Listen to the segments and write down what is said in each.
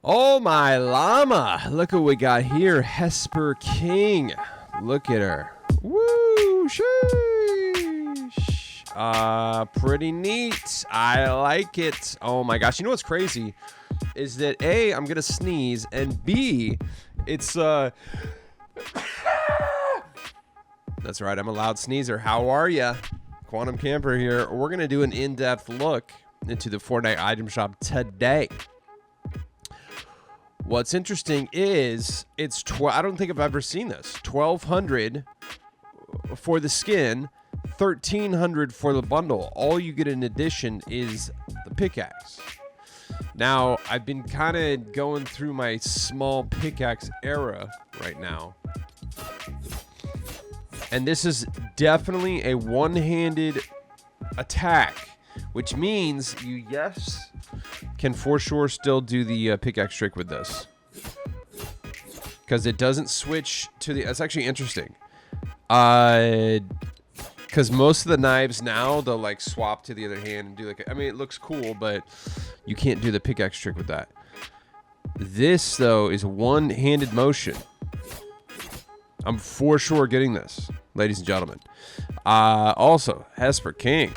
Oh, my llama. Look what we got here. Hesper King. Look at her. Woo! Sheesh. Pretty neat. I like it. Oh, my gosh. You know what's crazy? Is that A, I'm going to sneeze, and B, it's, That's right. I'm a loud sneezer. How are ya? Quantum Camper here. We're going to do an in-depth look into the Fortnite item shop today. What's interesting is it's I don't think I've ever seen this. 1,200 for the skin, 1,300 for the bundle. All you get in addition is the pickaxe. Now, I've been kind of going through my small pickaxe era right now. And this is definitely a one-handed attack, which means you, yes, can for sure still do the pickaxe trick with this. Because it doesn't switch to the... That's actually interesting. Because most of the knives now, they'll like swap to the other hand and do like... I mean, it looks cool, but you can't do the pickaxe trick with that. This, though, is one-handed motion. I'm for sure getting this, ladies and gentlemen. Also, Hesper King.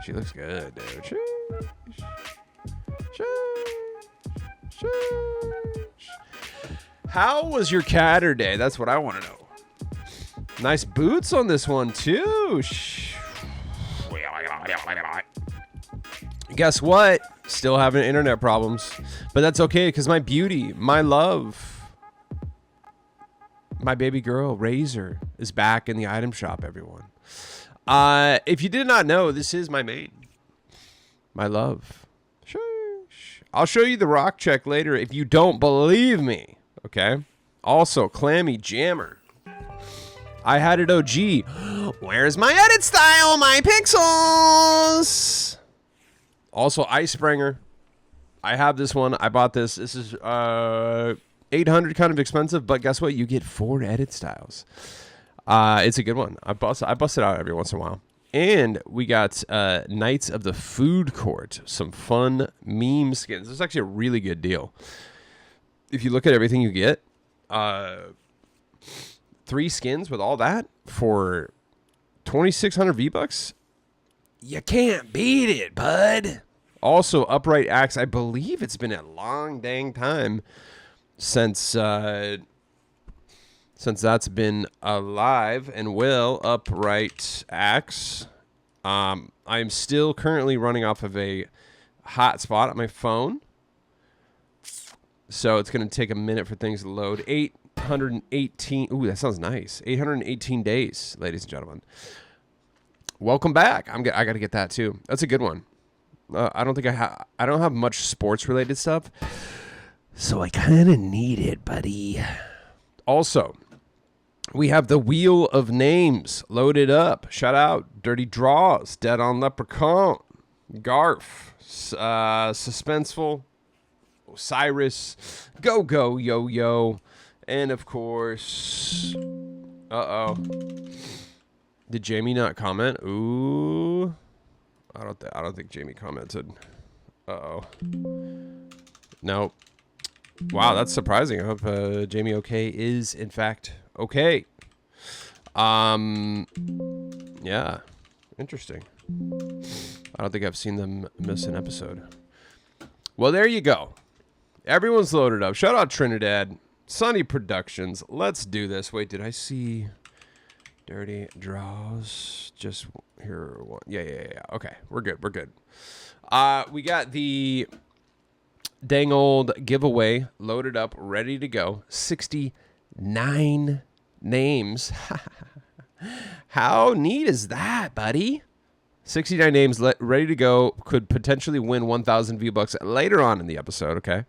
She looks good, dude. How was your Catterday? That's what I want to know. Nice boots on this one, too. Guess what? Still having internet problems. But that's okay, because my beauty, my love, my baby girl, Razor, is back in the item shop, everyone. If you did not know, this is my maid. My love. I'll show you the rock check later if you don't believe me. Okay? Also, Clammy Jammer. I had it OG. Where's my edit style? My pixels! Also, Icebringer. I have this one. I bought this. This is 800, kind of expensive, but guess what? You get 4 edit styles. It's a good one. I bust it out every once in a while. And we got Knights of the Food Court. Some fun meme skins. This is actually a really good deal. If you look at everything you get, 3 skins with all that for 2,600 V-Bucks. You can't beat it, bud. Also, Upright Axe. I believe it's been a long dang time since that's been alive and well. Upright Axe. I'm still currently running off of a hotspot on my phone, so it's going to take a minute for things to load. 818. Ooh, that sounds nice. 818 days, ladies and gentlemen. Welcome back. I got to get that too. That's a good one. I don't think I don't have much sports related stuff, so I kind of need it, buddy. Also, we have the Wheel of Names loaded up. Shout out Dirty Draws, Dead on Leprechaun, Garf, Suspenseful, Osiris, Go Go Yo Yo, and of course, did Jamie not comment? Ooh, I don't think Jamie commented. Nope. Wow, that's surprising. I hope Jamie OK is in fact okay. Yeah, interesting. I don't think I've seen them miss an episode. Well, there you go. Everyone's loaded up. Shout out Trinidad, Sunny Productions. Let's do this. Wait, did I see Dirty Draws? Just here. Yeah. Okay, we're good. We got the dang old giveaway loaded up, ready to go. 69 names. How neat is that, buddy? 69 names ready to go. Could potentially win 1,000 V-Bucks later on in the episode, okay?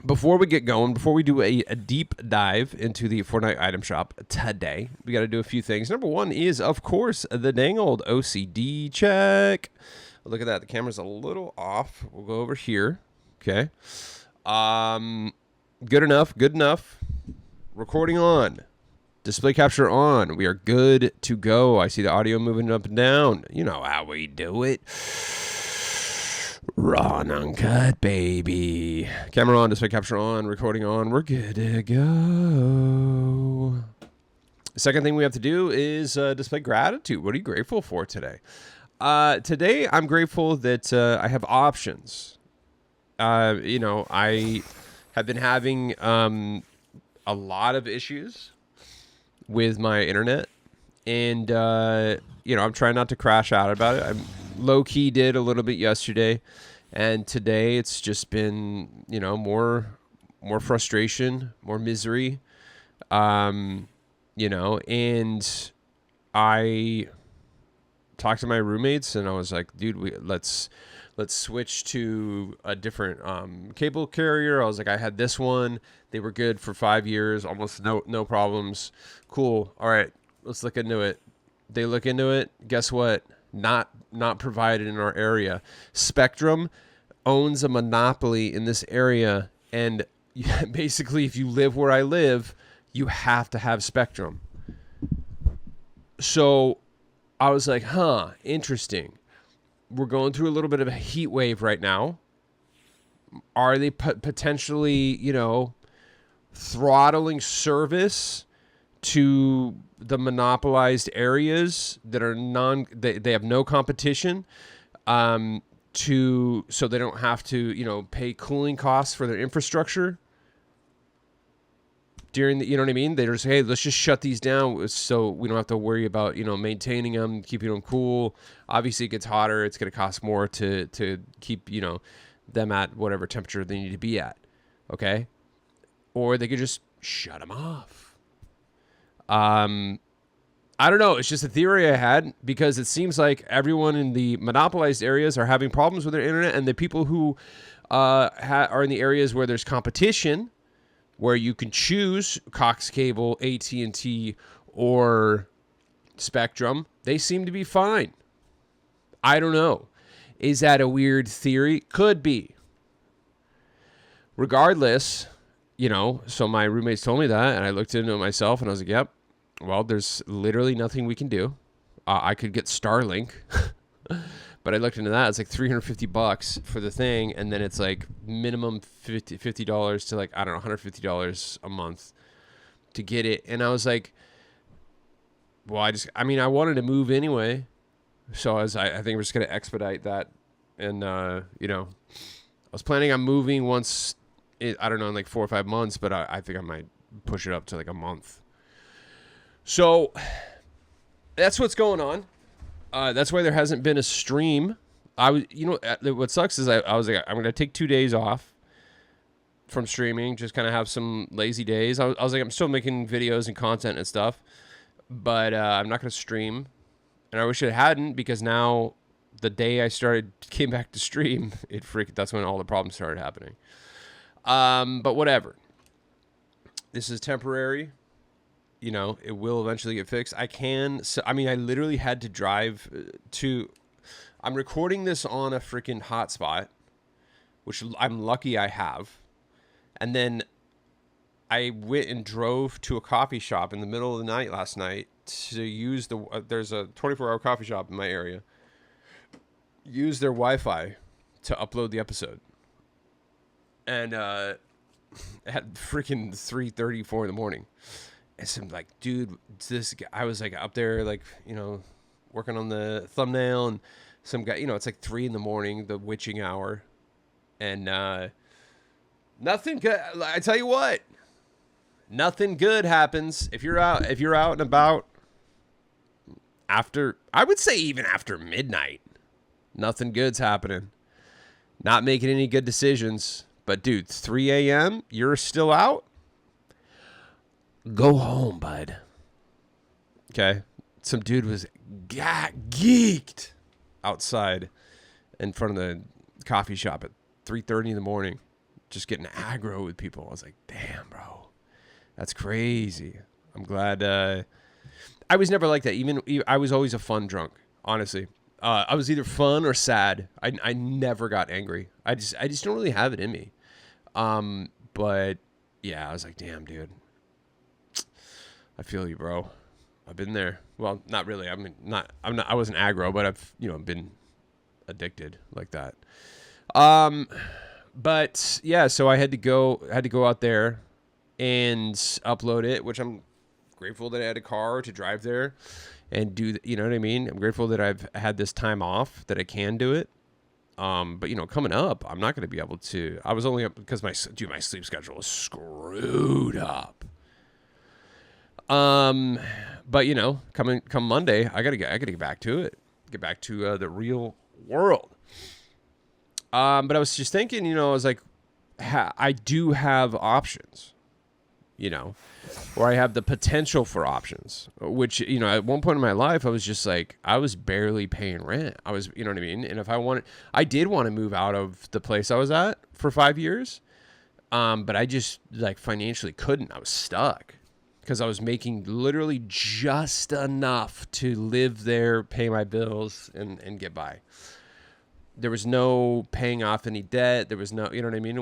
Before we get going, before we do a deep dive into the Fortnite item shop today, we got to do a few things. Number one is, of course, the dang old OCD check. Look at that. The camera's a little off. We'll go over here. Okay. Good enough. Recording on. Display capture on. We are good to go. I see the audio moving up and down. You know how we do it. Raw and uncut, baby. Camera on, display capture on, recording on. We're good to go. Second thing we have to do is display gratitude. What are you grateful for today? Today, I'm grateful that I have options. I have been having a lot of issues with my internet. And, I'm trying not to crash out about it. I'm low-key did a little bit yesterday. And today it's just been, more frustration, more misery. And I talked to my roommates and I was like, dude, let's switch to a different cable carrier. I was like, I had this one. They were good for 5 years, almost no problems. Cool. All right, let's look into it. They look into it. Guess what? Not provided in our area. Spectrum owns a monopoly in this area, and basically, if you live where I live, you have to have Spectrum. So I was like, interesting. We're going through a little bit of a heat wave right now. Are they potentially, throttling service to the monopolized areas that are they have no competition, so they don't have to, pay cooling costs for their infrastructure during the, you know what I mean? They just, hey, let's just shut these down so we don't have to worry about, maintaining them, keeping them cool. Obviously it gets hotter. It's going to cost more to keep, them at whatever temperature they need to be at. Okay. Or they could just shut them off. I don't know. It's just a theory I had because it seems like everyone in the monopolized areas are having problems with their internet, and the people who are in the areas where there's competition, where you can choose Cox Cable, AT&T, or Spectrum, they seem to be fine. I don't know. Is that a weird theory? Could be. Regardless, so my roommates told me that, and I looked into it myself, and I was like, yep. Well, there's literally nothing we can do. I could get Starlink, but I looked into that. It's like $350 for the thing, and then it's like minimum $50 to like, I don't know, $150 a month to get it. And I was like, well, I wanted to move anyway, so I think we're just gonna expedite that. And I was planning on moving once, I don't know, in like 4 or 5 months, but I think I might push it up to like a month. So that's what's going on. That's why there hasn't been a stream. What sucks is I was like, I'm going to take 2 days off from streaming, just kind of have some lazy days. I was like, I'm still making videos and content and stuff, but I'm not going to stream. And I wish it hadn't, because now the day I came back to stream, that's when all the problems started happening. But whatever. This is temporary. It will eventually get fixed. I literally had to drive I'm recording this on a freaking hotspot, which I'm lucky I have. And then I went and drove to a coffee shop in the middle of the night last night to use there's a 24-hour coffee shop in my area. Use their Wi-Fi to upload the episode. And at freaking 3:30, 4 in the morning. And so I'm like, dude, this guy, I was like up there, like, working on the thumbnail, and some guy, it's like 3 in the morning, the witching hour. And nothing good. I tell you what, nothing good happens if you're out and about after, I would say even after midnight. Nothing good's happening. Not making any good decisions. But dude, 3 a.m., you're still out? Go home, bud. Okay. Some dude was geeked outside in front of the coffee shop at 3:30 in the morning, just getting aggro with people. I was like, damn, bro, that's crazy. I'm glad. I was never like that. Even I was always a fun drunk, honestly. I was either fun or sad. I never got angry. I just don't really have it in me. But yeah, I was like, damn, dude. I feel you, bro. I've been there. Well, not really. I wasn't aggro, but I've, been addicted like that. But yeah, so I had to go out there and upload it, which I'm grateful that I had a car to drive there and do, you know what I mean? I'm grateful that I've had this time off that I can do it. But you know, coming up, I'm not going to be able to. I was only up because my sleep schedule is screwed up. But you know, come Monday, I gotta get back to it, get back to the real world. But I was just thinking, you know, I was like, I do have options, you know, or I have the potential for options, which, you know, at one point in my life, I was just like, I was barely paying rent. I was, you know what I mean? And if I did want to move out of the place I was at for 5 years. But I just like financially couldn't. I was stuck because I was making literally just enough to live there, pay my bills, and get by. There was no paying off any debt. There was no, you know what I mean?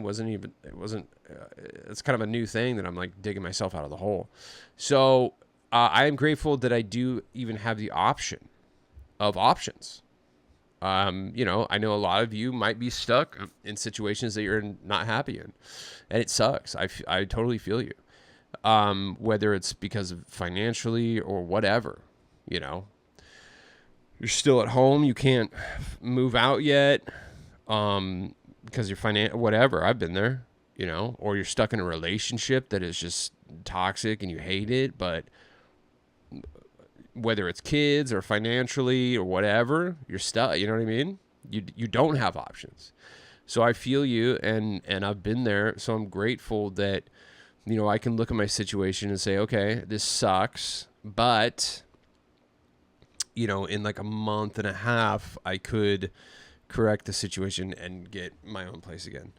It's kind of a new thing that I'm like digging myself out of the hole. So I am grateful that I do even have the option of options. You know, I know a lot of you might be stuck in situations that you're not happy in, and it sucks. I totally feel you. Whether it's because of financially or whatever, you know, you're still at home. You can't move out yet. Because you're whatever. I've been there, you know, or you're stuck in a relationship that is just toxic and you hate it, but whether it's kids or financially or whatever, you're stuck. You know what I mean? You don't have options. So I feel you, and I've been there. So I'm grateful that, you know, I can look at my situation and say, okay, this sucks, but, you know, in like a month and a half, I could correct the situation and get my own place again.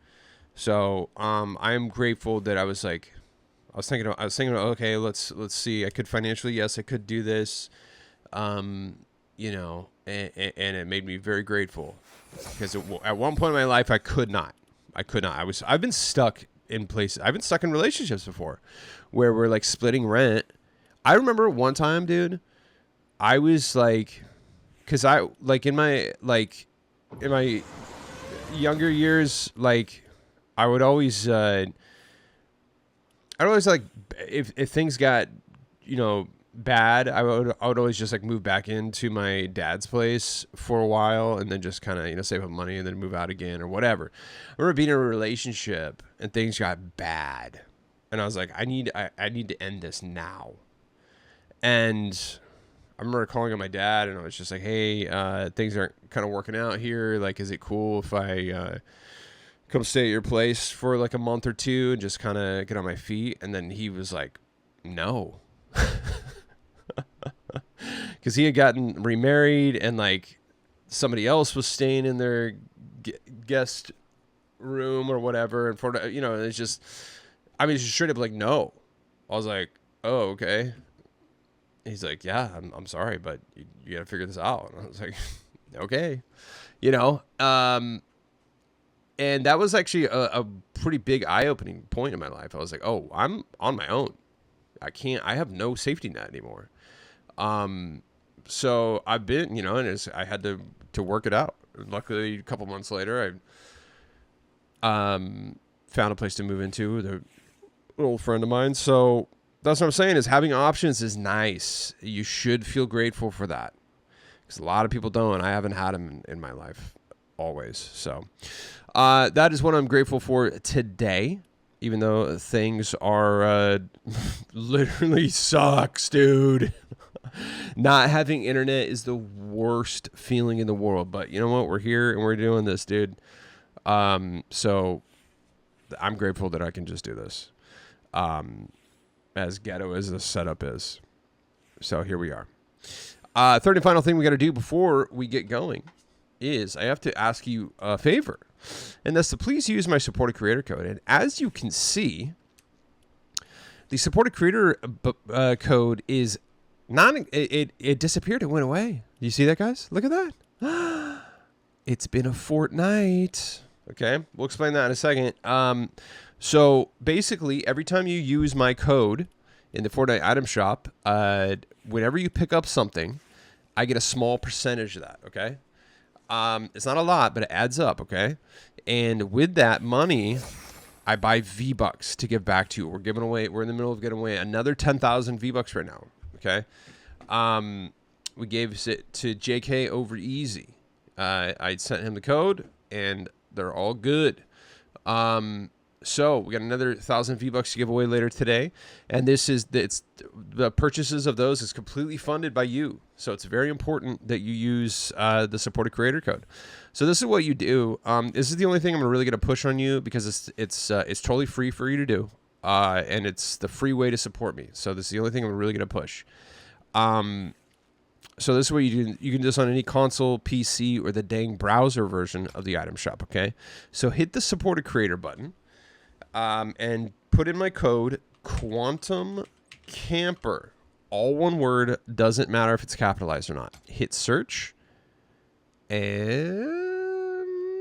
So I am grateful that I was thinking, okay, let's see. I could financially, yes, I could do this, you know, and it made me very grateful because at one point in my life, I could not. I've been stuck in places. I've been stuck in relationships before where we're like splitting rent. I remember one time, dude, I was like, cause I like in my younger years, like I would always like if things got, you know, bad, I would always just like move back into my dad's place for a while and then just kind of, you know, save up money and then move out again or whatever. I remember being in a relationship and things got bad and I was like, I need to end this now. And I remember calling on my dad and I was just like, hey, things aren't kind of working out here. Like, is it cool if I come stay at your place for like a month or two and just kind of get on my feet? And then he was like, no. Because he had gotten remarried and like somebody else was staying in their guest room or whatever. And for, you know, it's just, I mean, it's just straight up like, no. I was like, oh, okay. He's like, yeah, I'm sorry, but you got to figure this out. And I was like, okay, you know, and that was actually a pretty big eye-opening point in my life. I was like, oh, I'm on my own. I have no safety net anymore. So I've been, you know, and I had to work it out. Luckily, a couple months later, I found a place to move into with an old friend of mine. So that's what I'm saying is having options is nice. You should feel grateful for that because a lot of people don't. I haven't had them in my life always. So that is what I'm grateful for today, even though things are literally sucks, dude. Not having internet is the worst feeling in the world. But you know what? We're here and we're doing this, dude. So I'm grateful that I can just do this. As ghetto as the setup is. So here we are. Third and final thing we got to do before we get going is I have to ask you a favor. And that's to please use my supported creator code. And as you can see, the supported creator code is not, it disappeared. It went away. You see that, guys? Look at that. It's been a fortnight. Okay. We'll explain that in a second. So basically, every time you use my code in the Fortnite item shop, whenever you pick up something, I get a small percentage of that, okay? It's not a lot, but it adds up, okay? And with that money, I buy V-Bucks to give back to you. We're in the middle of giving away another 10,000 V-Bucks right now. Okay. We gave it to JK over easy. I sent him the code and they're all good. So we got another 1,000 V-Bucks to give away later today. And the purchases of those is completely funded by you. So it's very important that you use the supported creator code. So this is what you do. This is the only thing I'm really going to push on you because it's totally free for you to do. And it's the free way to support me. So this is the only thing I'm really going to push. So this is what you do. You can do this on any console, PC, or the dang browser version of the item shop, okay? So hit the supported creator button and put in my code Quantum Camper. All one word, doesn't matter if it's capitalized or not. Hit search, and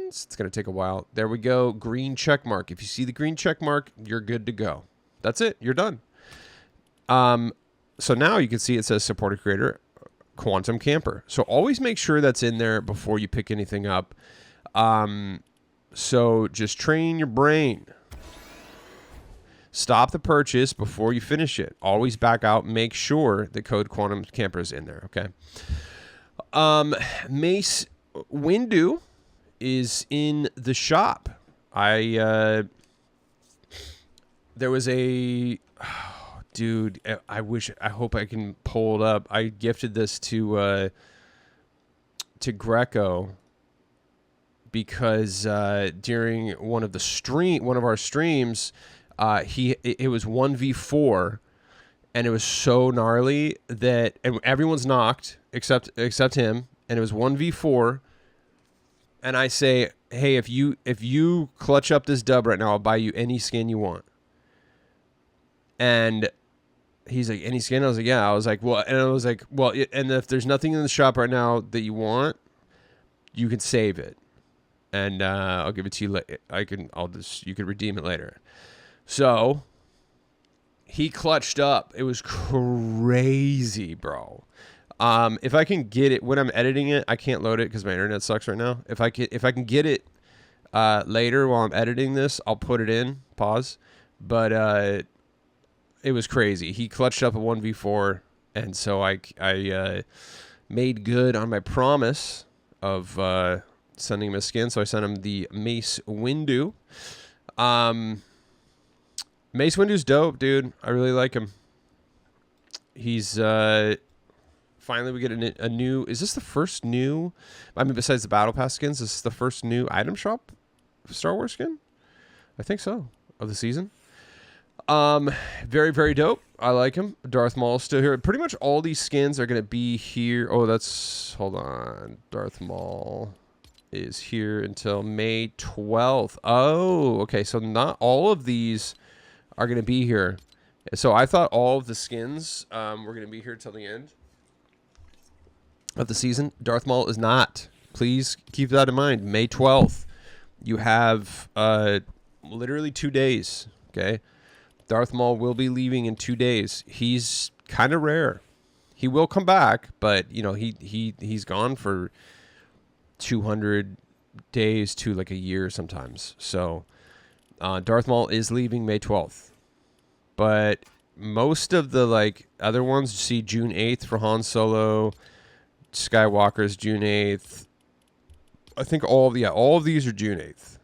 it's going to take a while. There we go, green check mark. If you see the green check mark, you're good to go. That's it, you're done. So now you can see it says supported creator, Quantum Camper. So always make sure that's in there before you pick anything up. So just train your brain. Stop the purchase before you finish it. Always back out. Make sure the code Quantum Camper is in there, okay? Mace Windu is in the shop. There was a... Dude, I hope I can pull it up. I gifted this to Greco because during one of our streams, it was 1v4, and it was so gnarly that everyone's knocked except him, and it was 1v4. And I say, hey, if you clutch up this dub right now, I'll buy you any skin you want. And he's like, any skin? I was like, yeah. I was like, well, and if there's nothing in the shop right now that you want, you can save it, and I'll give it to you. You can redeem it later. So he clutched up. It was crazy, bro. If I can get it when I'm editing it, I can't load it because my internet sucks right now. If I can get it later while I'm editing this, I'll put it in. Pause. But it was crazy. He clutched up a 1v4, and so I made good on my promise of sending him a skin. So I sent him the Mace Windu. Mace Windu's dope, dude. I really like him. He's finally we get a new. Is this the first new? I mean, besides the Battle Pass skins, is this the first new item shop Star Wars skin? I think so, of the season. Very, very dope. I like him. Darth Maul's still here. Pretty much all these skins are going to be here. Oh, hold on. Darth Maul is here until May 12th. Oh, okay. So not all of these are going to be here. So I thought all of the skins were going to be here till the end of the season. Darth Maul is not. Please keep that in mind. May 12th. You have literally 2 days, okay? Darth Maul will be leaving in 2 days. He's kind of rare. He will come back, but you know he's gone for 200 days to like a year sometimes. So Darth Maul is leaving May 12th, but most of the like other ones, you see June 8th for Han Solo, Skywalker's June 8th. I think all of these are June 8th.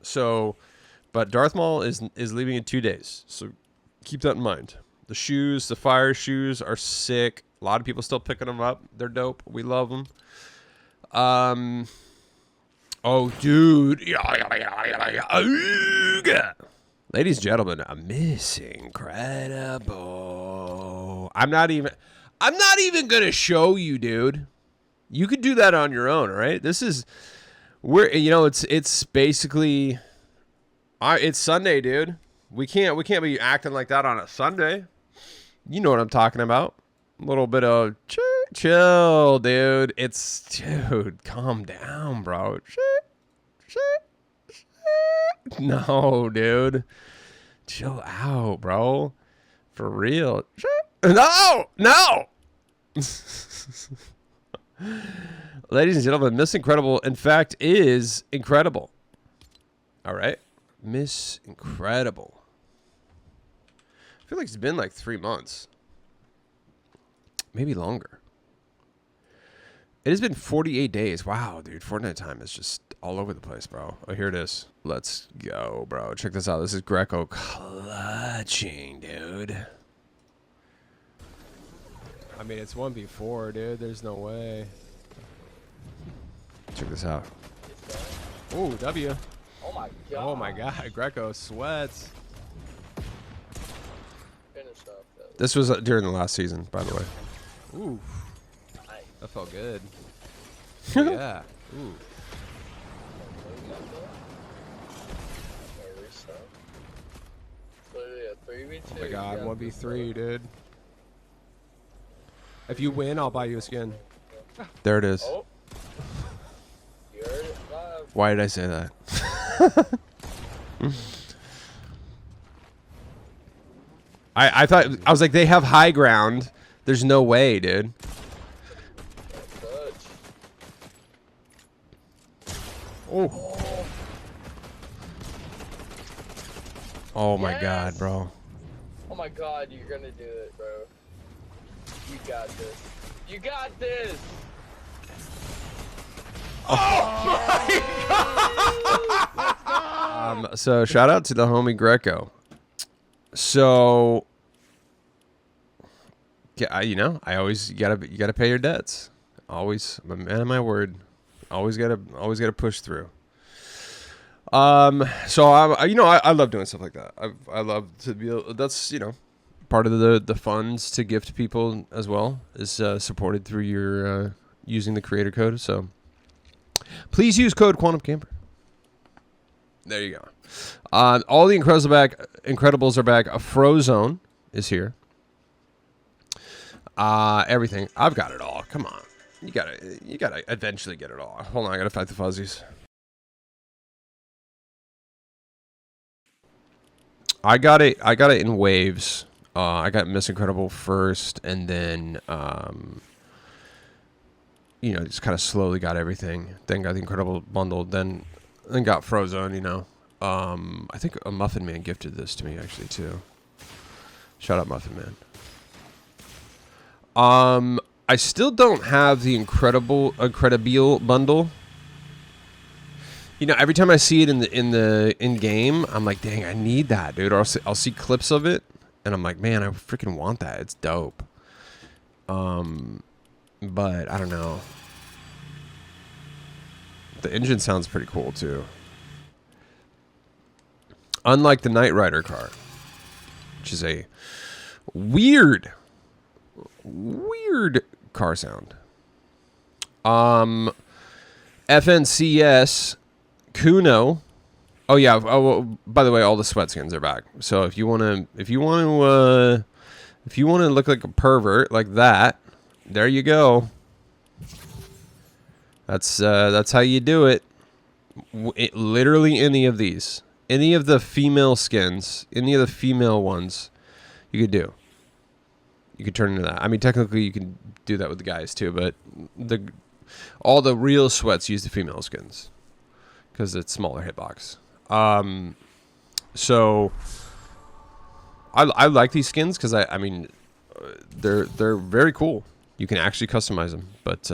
So. But Darth Maul is leaving in 2 days, so keep that in mind. The shoes, the fire shoes, are sick. A lot of people still picking them up. They're dope. We love them. Oh, dude. Ladies and gentlemen, Miss Incredible. I'm not even gonna show you, dude. You could do that on your own, all right? It's basically. It's Sunday, dude. We can't be acting like that on a Sunday. You know what I'm talking about. A little bit of chill, dude. Dude, calm down, bro. No, dude. Chill out, bro. For real. No. Ladies and gentlemen, Miss Incredible, in fact, is incredible. All right. Miss Incredible. I feel like it's been like 3 months. Maybe longer. It has been 48 days. Wow, dude. Fortnite time is just all over the place, bro. Oh, here it is. Let's go, bro. Check this out. This is Greco clutching, dude. I mean, it's 1v4, dude. There's no way. Check this out. Ooh, W. Oh my god. Oh my god. Greco sweats. Finished off that. This was during the last season, by the way. Ooh. Nice. That felt good. Oh, yeah. Ooh. Literally a 3v2. Oh my god, 1v3, dude. If you win, I'll buy you a skin. There it is. Oh. You heard it live. Why did I say that? I thought, I was like, they have high ground. There's no way, dude. Oh. Oh my god, bro. Oh my god, you're gonna do it, bro. You got this. You got this! So shout out to the homie Greco. So, yeah, you know, I always you gotta pay your debts. Always, I'm a man of my word. Always gotta push through. So I love doing stuff like that. I love to be. That's, you know, part of the funds to gift people as well is supported through your using the creator code. So please use code QuantumCamper. There you go. All the Incredibles are back. A Frozone is here. Everything. I've got it all. Come on. You gotta eventually get it all. Hold on, I gotta fight the fuzzies. I got it in waves. I got Miss Incredible first, and then you know, just kind of slowly got everything. Then got the Incredible bundle. Then got Frozone. You know, I think a Muffin Man gifted this to me actually too. Shout out Muffin Man. I still don't have the Incredible bundle. You know, every time I see it in game, I'm like, dang, I need that, dude. Or I'll see clips of it, and I'm like, man, I freaking want that. It's dope. But I don't know. The engine sounds pretty cool too. Unlike the Knight Rider car, which is a weird car sound. FNCS Kuno. Oh yeah. Oh, well, by the way, all the sweat skins are back. So if you want to look like a pervert like that, there you go. That's how you do it. Literally any of these, any of the female skins, any of the female ones, you could do. You could turn into that. I mean, technically, you can do that with the guys too, but all the real sweats use the female skins because it's smaller hitbox. So I like these skins because I mean, they're very cool. You can actually customize them, but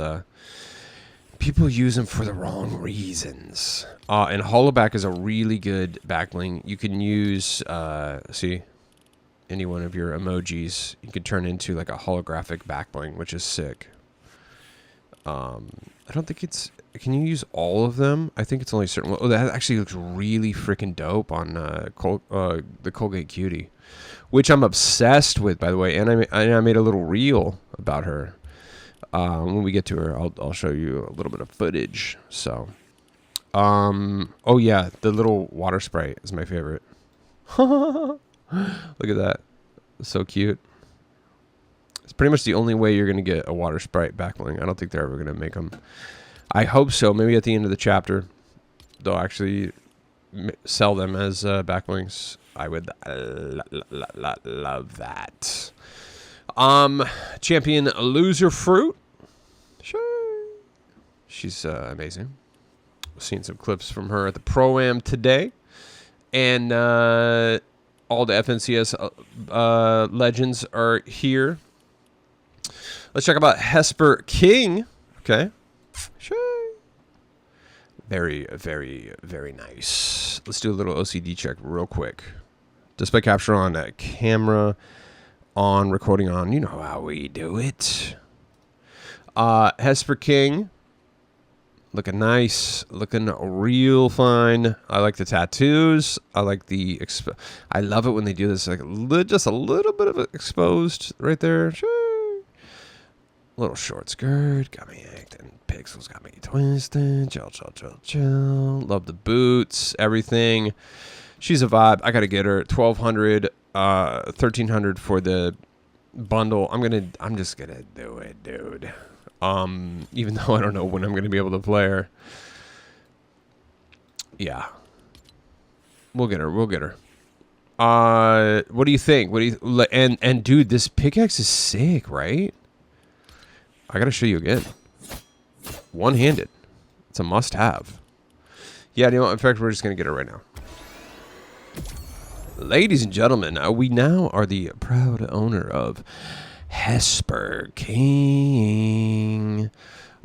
people use them for the wrong reasons. And Hollowback is a really good backbling. You can use see. Any one of your emojis, you can turn into like a holographic backbling, which is sick. I don't think it's. Can you use all of them? I think it's only certain. Oh, that actually looks really freaking dope on the Colgate Cutie, which I'm obsessed with, by the way. And I made a little reel about her. When we get to her, I'll show you a little bit of footage. So, oh yeah, the little water sprite is my favorite. Look at that. It's so cute. It's pretty much the only way you're going to get a water sprite backbling. I don't think they're ever going to make them. I hope so. Maybe at the end of the chapter, they'll actually sell them as backblings. I would love that. Champion Loser Fruit. Sure. She's amazing. Seen some clips from her at the Pro-Am today. And all the FNCS legends are here. Let's talk about Hesper King. Okay. Sure. Very, very, very nice. Let's do a little OCD check real quick. Display capture on, camera on, recording on. You know how we do it. Hesper King. Looking nice. Looking real fine. I like the tattoos. I like the... I love it when they do this. Like just a little bit of it exposed right there. Sure. Little short skirt. Got me acting. Pixels got me twisted. Chill, chill, chill, chill. Love the boots. Everything. She's a vibe. I got to get her. 1,200. 1,300 for the bundle. I'm just going to do it, dude. Even though I don't know when I'm going to be able to play her. Yeah. We'll get her. We'll get her. What do you think? What do you... And dude, this pickaxe is sick, right? I got to show you again. One-handed. It's a must-have. Yeah, you know what? In fact, we're just going to get her right now. Ladies and gentlemen, we now are the proud owner of Hesper King.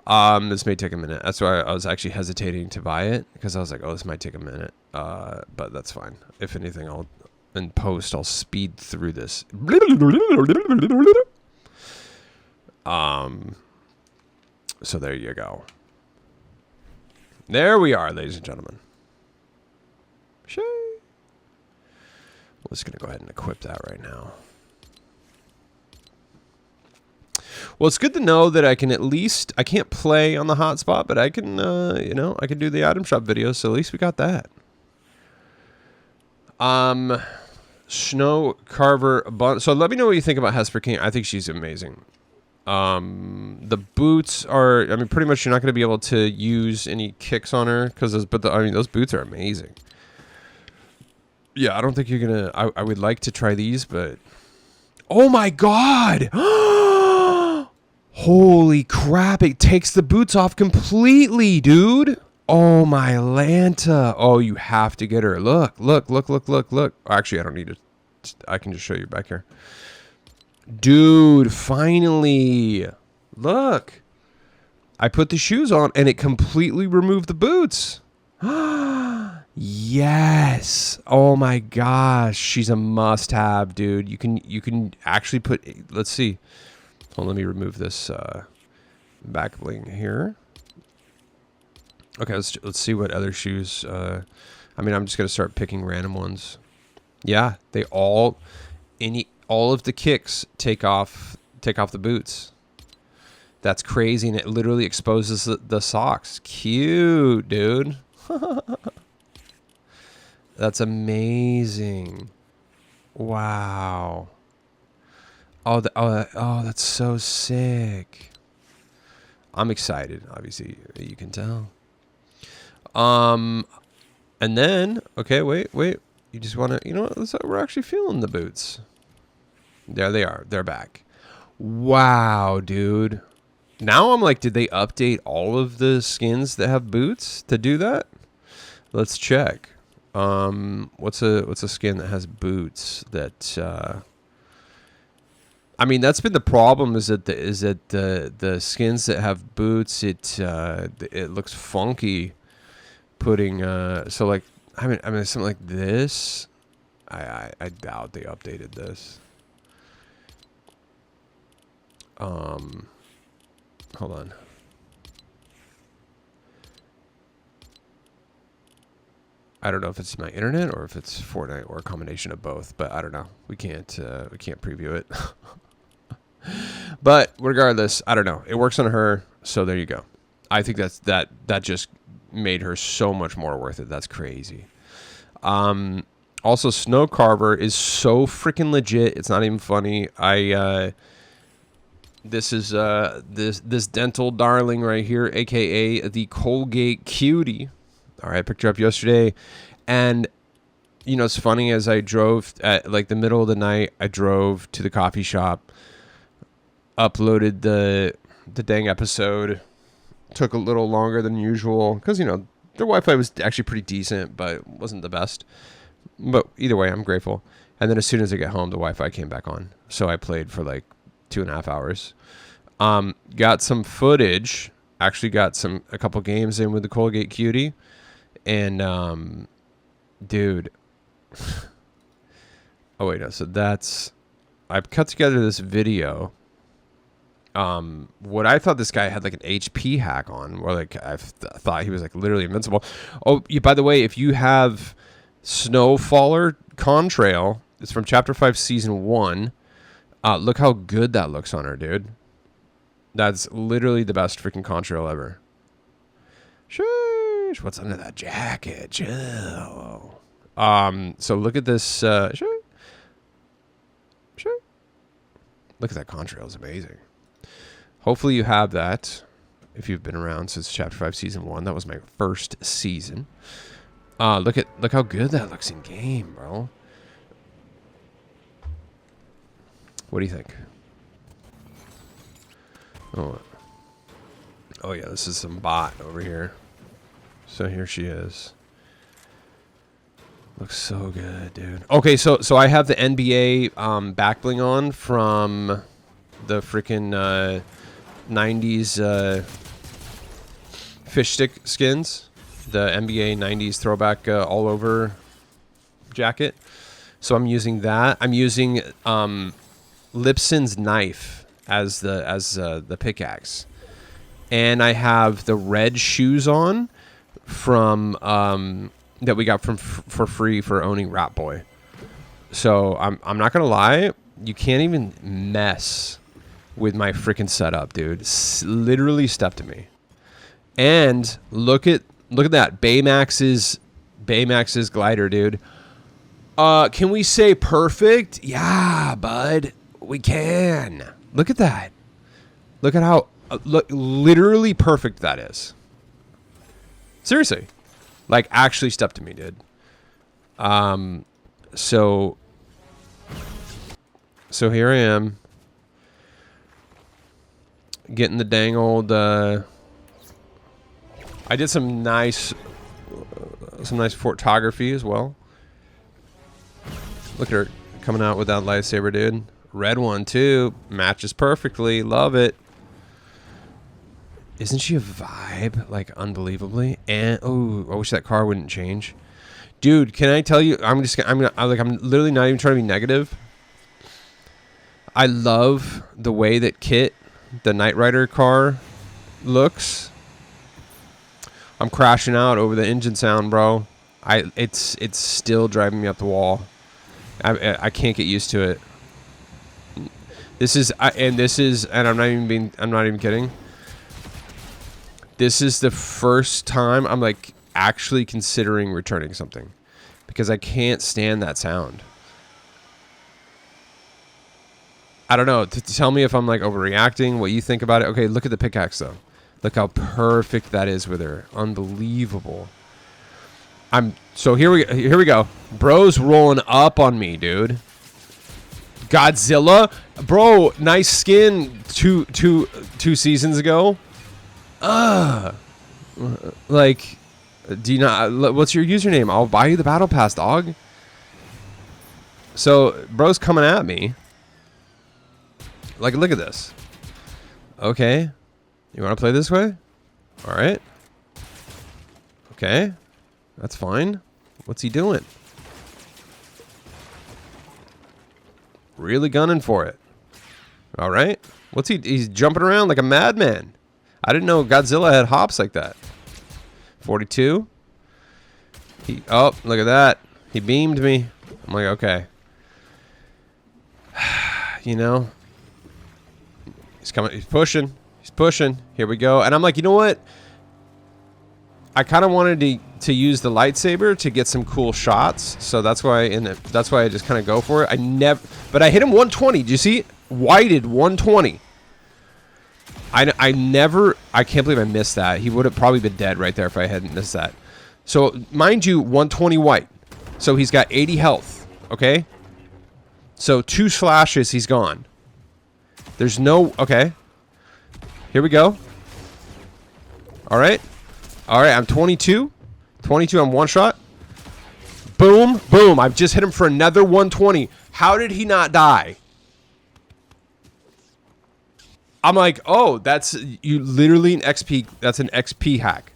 This may take a minute. That's why I was actually hesitating to buy it, because I was like, oh, this might take a minute. But that's fine. If anything, in post, I'll speed through this. So there you go. There we are, ladies and gentlemen. Sure. We're just going to go ahead and equip that right now. Well, it's good to know that I can at least... I can't play on the hotspot, but I can, you know, I can do the item shop videos, so at least we got that. Snow Carver... So let me know what you think about Hesper King. I think she's amazing. The boots are... I mean, pretty much you're not going to be able to use any kicks on her, because those boots are amazing. Yeah, I don't think you're going to... I would like to try these, but... Oh my god! Holy crap, it takes the boots off completely, dude. Oh my Lanta. Oh, you have to get her. Look, look, look, look, look, look. Actually, I don't need to. I can just show you back here. Dude, finally. Look. I put the shoes on and it completely removed the boots. Yes. Oh my gosh. She's a must-have, dude. You can actually put... Let's see. Hold on, let me remove this back bling here. Okay, let's see what other shoes. I mean, I'm just gonna start picking random ones. Yeah, they all of the kicks take off the boots. That's crazy, and it literally exposes the socks. Cute, dude. That's amazing. Wow. Oh, that's so sick. I'm excited. Obviously, you can tell. And then, okay, wait. You just want to, you know what? We're actually feeling the boots. There they are. They're back. Wow, dude. Now I'm like, did they update all of the skins that have boots to do that? Let's check. What's a skin that has boots that? I mean, that's been the problem. Is that the skins that have boots, it looks funky. Putting so like I mean something like this. I doubt they updated this. Hold on. I don't know if it's my internet or if it's Fortnite or a combination of both, but I don't know. We can't preview it. But regardless, I don't know. It works on her, so there you go. I think that just made her so much more worth it. That's crazy. Also, Snow Carver is so freaking legit. It's not even funny. This is this dental darling right here, aka the Colgate Cutie. All right, I picked her up yesterday, and you know it's funny. As I drove at like the middle of the night, I drove to the coffee shop, uploaded the dang episode. Took a little longer than usual because you know Their Wi-Fi was actually pretty decent, but wasn't the best. But either way, I'm grateful. And then as soon as I get home, the Wi-Fi came back on. So I played for like 2.5 hours. Got some footage. Actually got a couple games in with the Colgate Cutie. And, dude. Oh, wait, no. So I've cut together this video. What I thought this guy had like an HP hack on, or like I thought he was like literally invincible. Oh, by the way, if you have Snowfaller Contrail, it's from Chapter 5, Season 1. Look how good that looks on her, dude. That's literally the best freaking Contrail ever. Sheesh, what's under that jacket? Chill. So look at this. Look at that Contrail. It's amazing. Hopefully you have that if you've been around since Chapter 5, Season 1. That was my first season. Look how good that looks in game, bro. What do you think? Oh yeah, this is some bot over here. So here she is. Looks so good, dude. Okay, so I have the NBA back bling on from the freaking 90s fish stick skins. The NBA 90s throwback all over jacket. So I'm using that. I'm using Lipson's knife as the pickaxe. And I have the red shoes on from that we got for free for owning Rat Boy. So I'm not gonna lie, you can't even mess with my freaking setup, dude. Literally step to me. And look at that Baymax's glider, dude. Can we say perfect? Yeah, bud. We can. Look at that. Look at how literally perfect that is. Seriously. Like, actually step to me, dude. So here I am. Getting the dang old I did some nice photography as well. Look at her coming out with that lightsaber, dude. Red one too. Matches perfectly. Love it. Isn't she a vibe? Like, unbelievably. And oh, I wish that car wouldn't change. Dude, can I tell you, I'm literally not even trying to be negative. I love the way that Kit, the Knight Rider car, looks. I'm crashing out over the engine sound, bro. It's still driving me up the wall. I can't get used to it. And I'm not even kidding. This is the first time I'm like actually considering returning something because I can't stand that sound. I don't know. Tell me if I'm like overreacting, what you think about it. Okay, look at the pickaxe though. Look how perfect that is with her. Unbelievable. So here we go. Bro's rolling up on me, dude. Godzilla, bro. Nice skin two seasons ago. Like, do you not? What's your username? I'll buy you the battle pass, dog. So bro's coming at me. Like, look at this. Okay, you want to play this way? All right. Okay, that's fine. What's he doing? Really gunning for it. All right. What's he's jumping around like a madman. I didn't know Godzilla had hops like that. 42. Oh, look at that. He beamed me. I'm like, okay. You know. He's coming. He's pushing. He's pushing. Here we go. And I'm like, you know what? I kind of wanted to use the lightsaber to get some cool shots. So that's why I just kind of go for it. But I hit him 120. Do you see? Whited 120. I can't believe I missed that. He would have probably been dead right there if I hadn't missed that. So, mind you, 120 white. So he's got 80 health, okay? So 2 slashes, he's gone. There's no, okay. Here we go. All right, I'm 22. 22 on one shot. Boom, boom. I've just hit him for another 120. How did he not die? I'm like, oh, that's you literally an XP. That's an XP hack.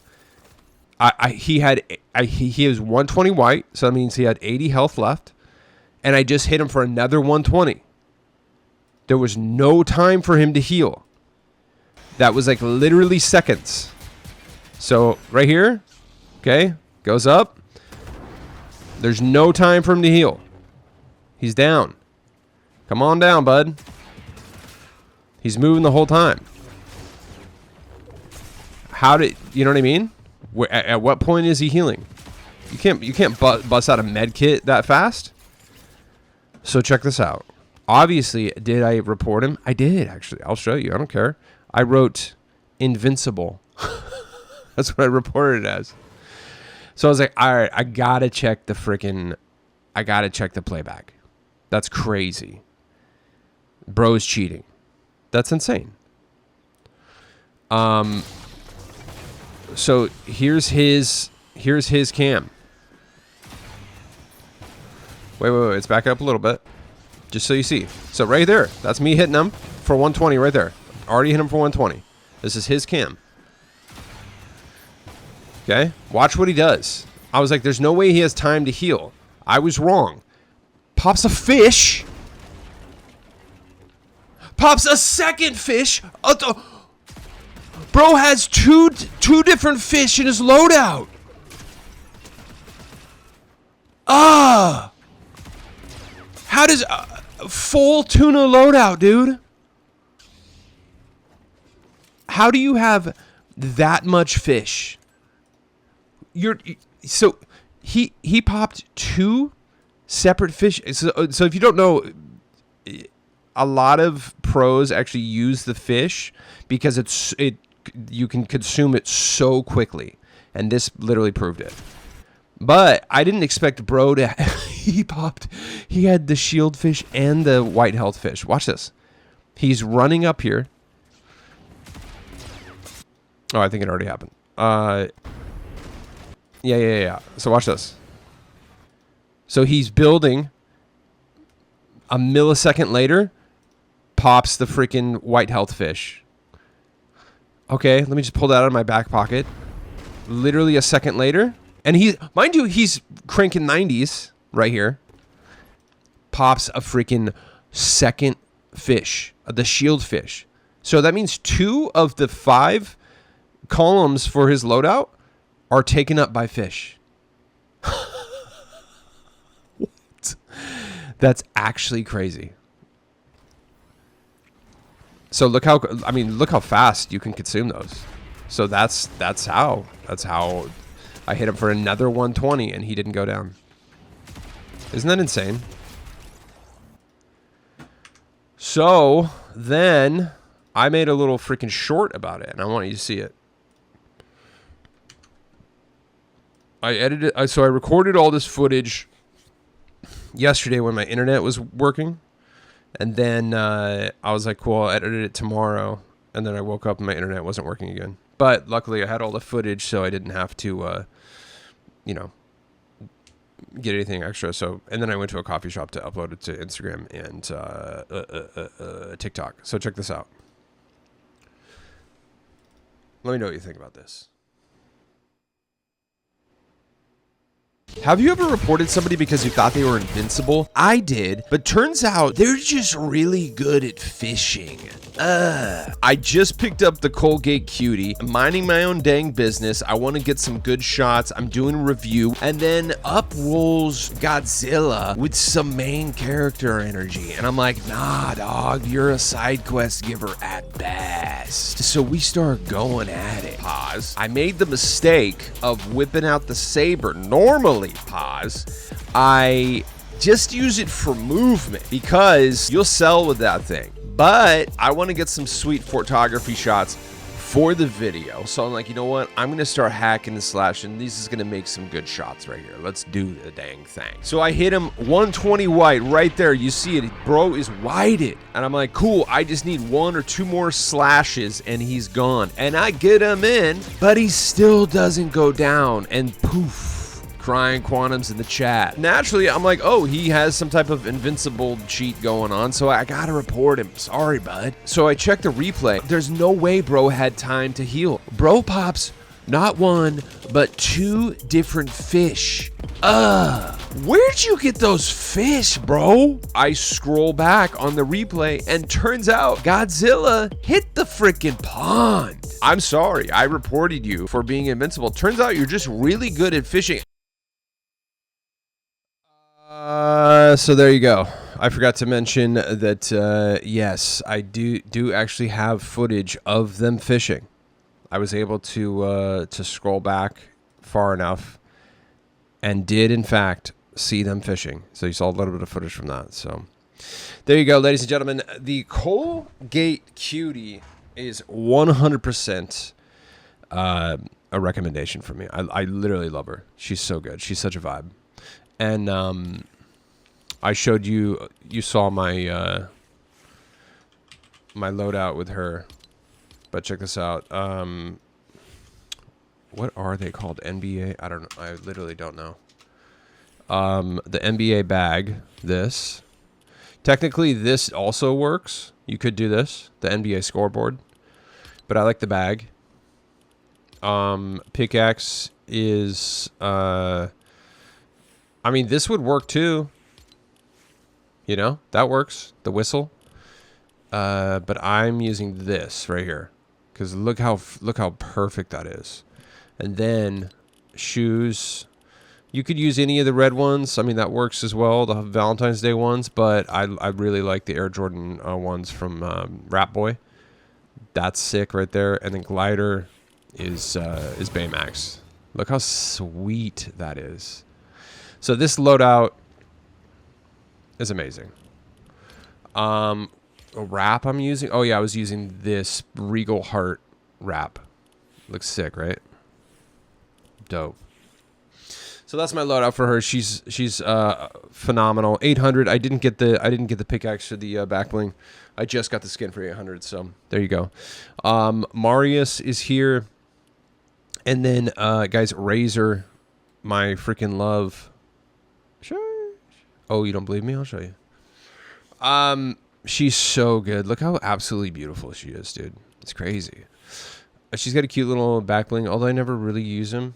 He was 120 white, so that means he had 80 health left, and I just hit him for another 120. There was no time for him to heal. That was like literally seconds. So right here, okay, goes up. There's no time for him to heal. He's down. Come on down, bud. He's moving the whole time. How did you know what I mean? At what point is he healing? You can't bust out a med kit that fast. So check this out. Obviously, did I report him? I did actually. I'll show you. I don't care. I wrote invincible. That's what I reported it as. So I was like, all right, I gotta check the playback. That's crazy. Bro's cheating. That's insane. So here's his cam. Wait, let's back up a little bit. Just so you see. So right there, that's me hitting him for 120 right there. Already hit him for 120. This is his cam. Okay? Watch what he does. I was like, there's no way he has time to heal. I was wrong. Pops a fish. Pops a second fish. Bro has two different fish in his loadout. How does full tuna loadout, dude? How do you have that much fish? So he popped two separate fish. So if you don't know, a lot of pros actually use the fish because you can consume it so quickly, and this literally proved it. But I didn't expect bro to he had the shield fish and the white health fish. Watch this. He's running up here. Oh, I think it already happened. Yeah. So watch this. So he's building. A millisecond later, pops the freaking white health fish. Okay, let me just pull that out of my back pocket. Literally a second later. And mind you, he's cranking 90s right here. Pops a freaking second fish, the shield fish. So that means 2 of the 5 columns for his loadout are taken up by fish. What? That's actually crazy. So look how fast you can consume those. So that's how I hit him for another 120 and he didn't go down. Isn't that insane? So then I made a little freaking short about it and I want you to see it. So I recorded all this footage yesterday when my internet was working. And then I was like, cool, I'll edit it tomorrow. And then I woke up and my internet wasn't working again. But luckily I had all the footage, so I didn't have to, get anything extra. And then I went to a coffee shop to upload it to Instagram and TikTok. So check this out. Let me know what you think about this. Have you ever reported somebody because you thought they were invincible? I did, but turns out they're just really good at fishing. I just picked up the Colgate Cutie. I'm minding my own dang business. I want to get some good shots. I'm doing a review. And then up rolls Godzilla with some main character energy. And I'm like, nah, dog, you're a side quest giver at best. So we start going at it. Pause. I made the mistake of whipping out the saber. Normally, pause, I just use it for movement because you'll sell with that thing. But I want to get some sweet photography shots for the video. So I'm like, you know what? I'm going to start hacking and slashing. This is going to make some good shots right here. Let's do the dang thing. So I hit him 120 white right there. You see it. Bro is whited. And I'm like, cool. I just need 1 or 2 more slashes and he's gone. And I get him in, but he still doesn't go down. And poof. Crying Quantums in the chat. Naturally, I'm like, oh, he has some type of invincible cheat going on, so I gotta report him. Sorry, bud. So I checked the replay. There's no way bro had time to heal. Bro pops not 1, but 2 different fish. Where'd you get those fish, bro? I scroll back on the replay and turns out Godzilla hit the freaking pond. I'm sorry, I reported you for being invincible. Turns out you're just really good at fishing. So there you go. I forgot to mention that, yes, I do actually have footage of them fishing. I was able to scroll back far enough and did, in fact, see them fishing. So you saw a little bit of footage from that. So there you go, ladies and gentlemen. The Colgate Cutie is 100% a recommendation for me. I literally love her. She's so good. She's such a vibe. And I showed you, you saw my my loadout with her, but check this out. What are they called? NBA? I don't know. I literally don't know. The NBA bag. This. Technically, this also works. You could do this. The NBA scoreboard. But I like the bag. Pickaxe is. I mean, this would work too. You know, that works. The whistle. But I'm using this right here because look how perfect that is. And then shoes. You could use any of the red ones. I mean, that works as well. The Valentine's Day ones, but I really like the Air Jordan ones from Rap Boy. That's sick right there. And then glider is Baymax. Look how sweet that is. So this loadout is amazing. A wrap I'm using. Oh yeah, I was using this Regal Heart wrap. Looks sick, right? Dope. So that's my loadout for her. She's phenomenal. 800. I didn't get the pickaxe or the back bling. I just got the skin for 800. So there you go. Marius is here, and then guys, Razor, my freaking love. Sure. Oh, you don't believe me? I'll show you. She's so good. Look how absolutely beautiful she is, dude. It's crazy. She's got a cute little back bling, although I never really use him.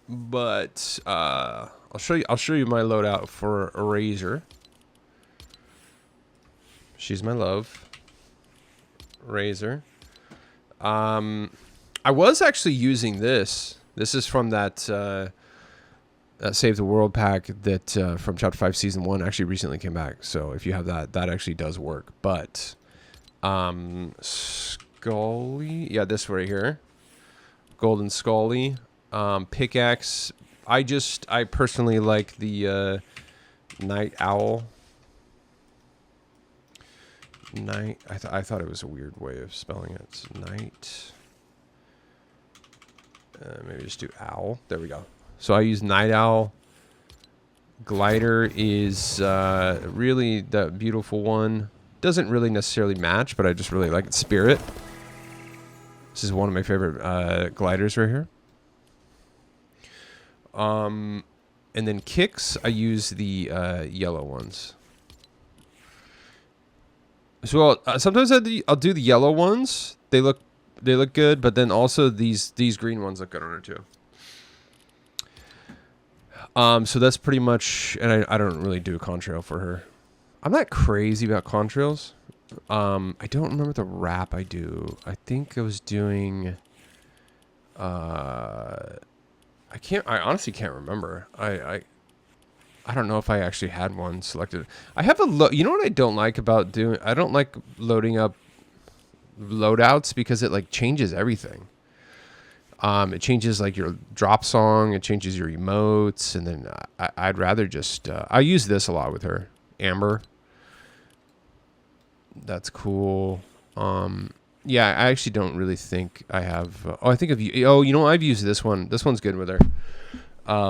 But I'll show you my loadout for a Razor. She's my love. Razor. I was actually using this. This is from that Save the World pack that from Chapter 5 Season 1 actually recently came back. So if you have that, that actually does work. But Scully, yeah, this right here. Golden Scully. Pickaxe. I personally like the Night Owl. Night. I thought it was a weird way of spelling it. It's night. Maybe just do owl. There we go. So I use Night Owl. Glider is really the beautiful one. Doesn't really necessarily match, but I just really like it. Spirit. This is one of my favorite gliders right here. And then kicks, I use the yellow ones. So sometimes I'll do the yellow ones. They look good, but then also these green ones look good on her too. So that's pretty much, and I don't really do a contrail for her. I'm not crazy about contrails. I don't remember the wrap I do. I think I was doing. I honestly can't remember. I don't know if I actually had one selected. I have a you know what I don't like about doing? I don't like loading up loadouts because it like changes everything. It changes like your drop song. It changes your emotes, and then I'd rather just. I use this a lot with her. Amber. That's cool. Yeah, I actually don't really think I have. Oh, I think of you. Oh, you know, I've used this one. This one's good with her.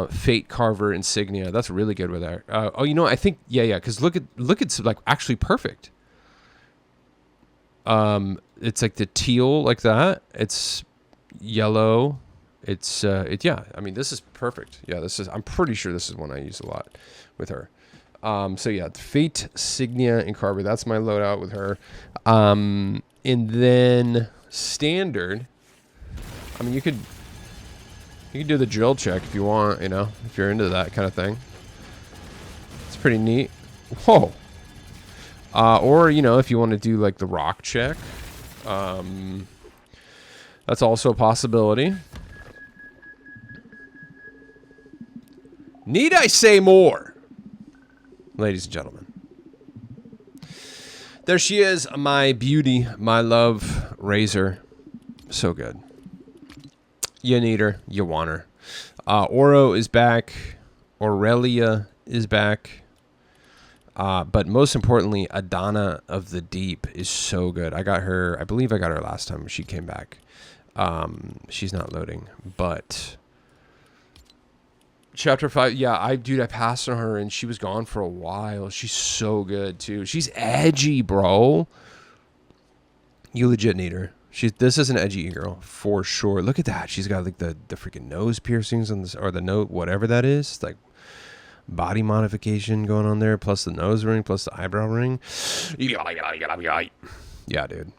Fate Carver Insignia. That's really good with her. Oh, you know, I think yeah. Because look, it's like actually perfect. It's like the teal like that. It's yellow. It's yeah. I mean, this is perfect. Yeah, this is. I'm pretty sure this is one I use a lot with her. So yeah, Fate Signia and Carver. That's my loadout with her. And then standard. I mean, you could do the drill check if you want. You know, if you're into that kind of thing. It's pretty neat. Whoa. Or you know, if you want to do like the rock check, that's also a possibility. Need I say more? Ladies and gentlemen. There she is, my beauty, my love, Razor. So good. You need her. You want her. Oro is back. Aurelia is back. But most importantly, Adana of the Deep is so good. I got her, I believe I got her last time she came back. She's not loading, but... Chapter 5, yeah, I passed on her and she was gone for a while. She's so good too. She's edgy, bro. You legit need her. This is an edgy girl for sure. Look at that. She's got like the freaking nose piercings on this, or the note, whatever that is. It's like body modification going on there, plus the nose ring, plus the eyebrow ring. Yeah, dude.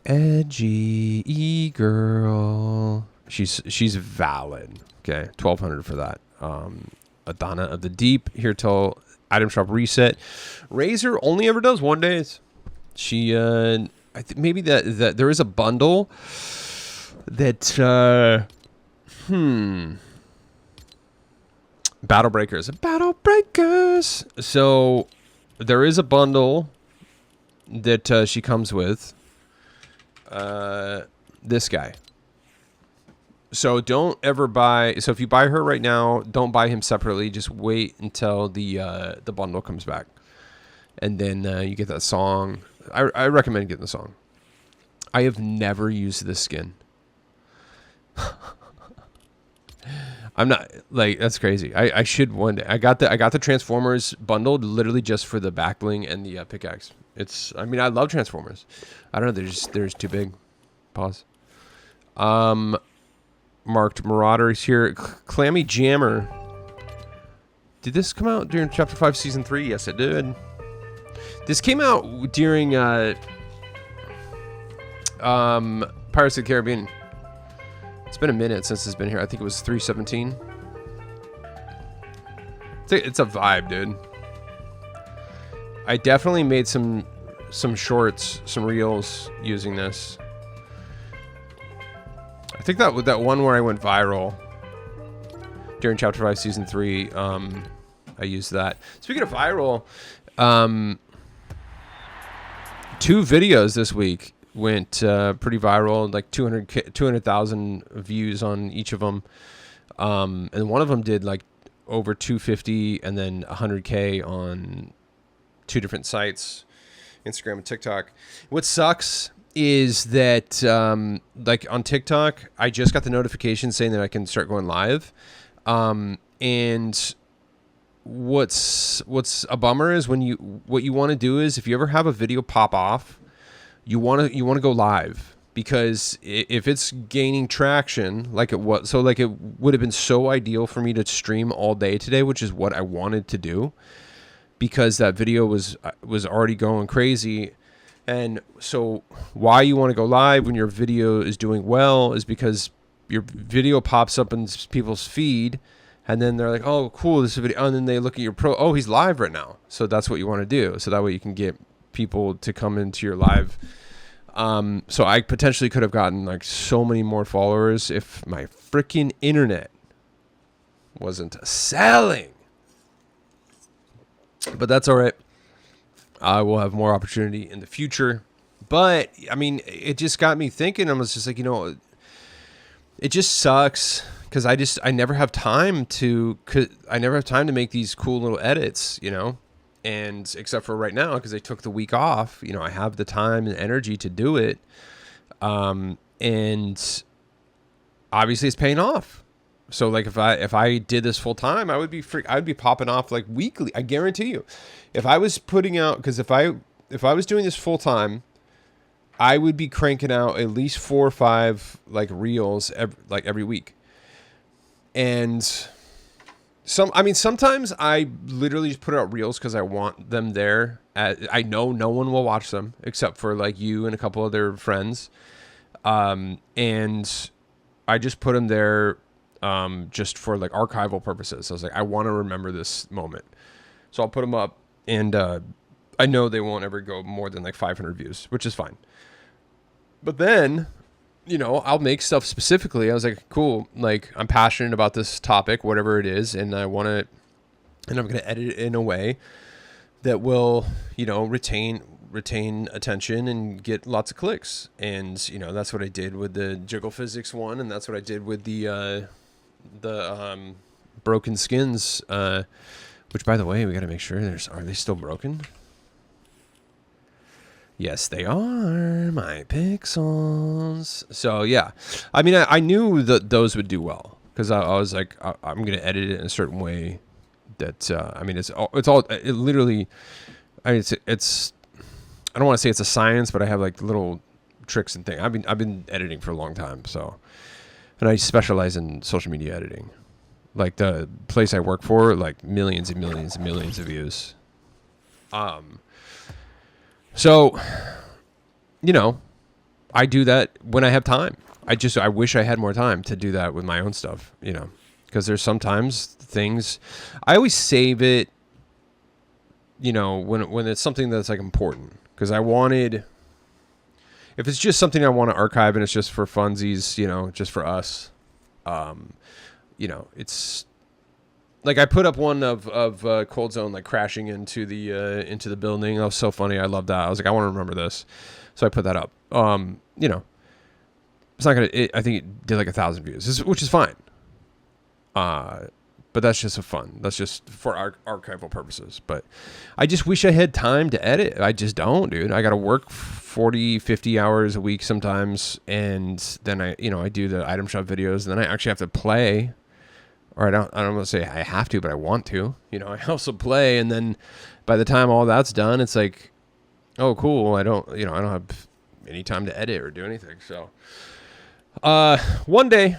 Edgy girl. She's valid. Okay, 1,200 for that. Adana of the Deep here till item shop reset. Razor only ever does 1 days. She I think maybe that there is a bundle that Battle Breakers. So there is a bundle that she comes with. This guy. So don't ever buy. So if you buy her right now, don't buy him separately. Just wait until the bundle comes back, and then you get that song. I recommend getting the song. I have never used this skin. I'm not like that's crazy. I should one day. I got the Transformers bundled literally just for the backbling and the pickaxe. I mean I love Transformers. I don't know. They're just too big. Pause. Marked Marauders here. Clammy Jammer. Did this come out during Chapter 5 Season 3? Yes, it did. This came out during Pirates of the Caribbean. It's been a minute since it's been here. I think it was 3/17. It's a vibe, dude. I definitely made some shorts, some reels using this. I think that one where I went viral during Chapter 5 Season 3, I used that. Speaking of viral, 2 videos this week went pretty viral, like 200,000 views on each of them. And one of them did like over 250 and then 100K on 2 different sites, Instagram and TikTok. What sucks is that like on TikTok, I just got the notification saying that I can start going live. And what's a bummer is what you want to do is if you ever have a video pop off, you want to go live, because if it's gaining traction like it was, so like it would have been so ideal for me to stream all day today, which is what I wanted to do, because that video was already going crazy. And so why you want to go live when your video is doing well is because your video pops up in people's feed, and then they're like, oh, cool, this is a video. And then they look at your oh, he's live right now. So that's what you want to do. So that way you can get people to come into your live. So I potentially could have gotten like so many more followers if my freaking internet wasn't selling. But that's all right. I will have more opportunity in the future. But I mean, it just got me thinking. I was just like, it just sucks because I never have time to make these cool little edits, And except for right now, because I took the week off, you know, I have the time and energy to do it. And obviously it's paying off. So like if I did this full time, I would be popping off like weekly. I guarantee you. If I was putting out, because if I was doing this full time, I would be cranking out at least 4 or 5 like reels every week. And sometimes I literally just put out reels because I want them there. I know no one will watch them except for like you and a couple other friends. And I just put them there just for like archival purposes. I was like, I want to remember this moment. So I'll put them up, and I know they won't ever go more than like 500 views, which is fine. But then, you know, I'll make stuff specifically. I was like, cool, like I'm passionate about this topic, whatever it is, and I want to, and I'm going to edit it in a way that will, you know, retain attention and get lots of clicks. And, you know, that's what I did with the Jiggle Physics one, and that's what I did with the broken skins, which, by the way, we got to make sure are they still broken? Yes, they are, my pixels. So yeah, I mean, I knew that those would do well, because I was like, I'm going to edit it in a certain way that, I mean, it literally, I mean, it's, I don't want to say it's a science, but I have like little tricks and things. I've been editing for a long time. So, and I specialize in social media editing. Like the place I work for, like millions and millions and millions of views. So, you know, I do that when I have time. I wish I had more time to do that with my own stuff, you know, because there's sometimes things I always save it, you know, when it's something that's like important, because if it's just something I want to archive and it's just for funsies, you know, just for us, you know, it's like I put up one of Cold Zone like crashing into the building. That was so funny. I love that. I was like, I want to remember this, so I put that up. You know, it's not gonna. I think it did like 1,000 views, which is fine. But that's just fun. That's just for archival purposes. But I just wish I had time to edit. I just don't, dude. I got to work 40, 50 hours a week sometimes, and then I do the item shop videos, and then I actually have to play. Or I don't want to say I have to, but I want to. You know, I also play, and then by the time all that's done, it's like, oh, cool. I don't have any time to edit or do anything. So, one day,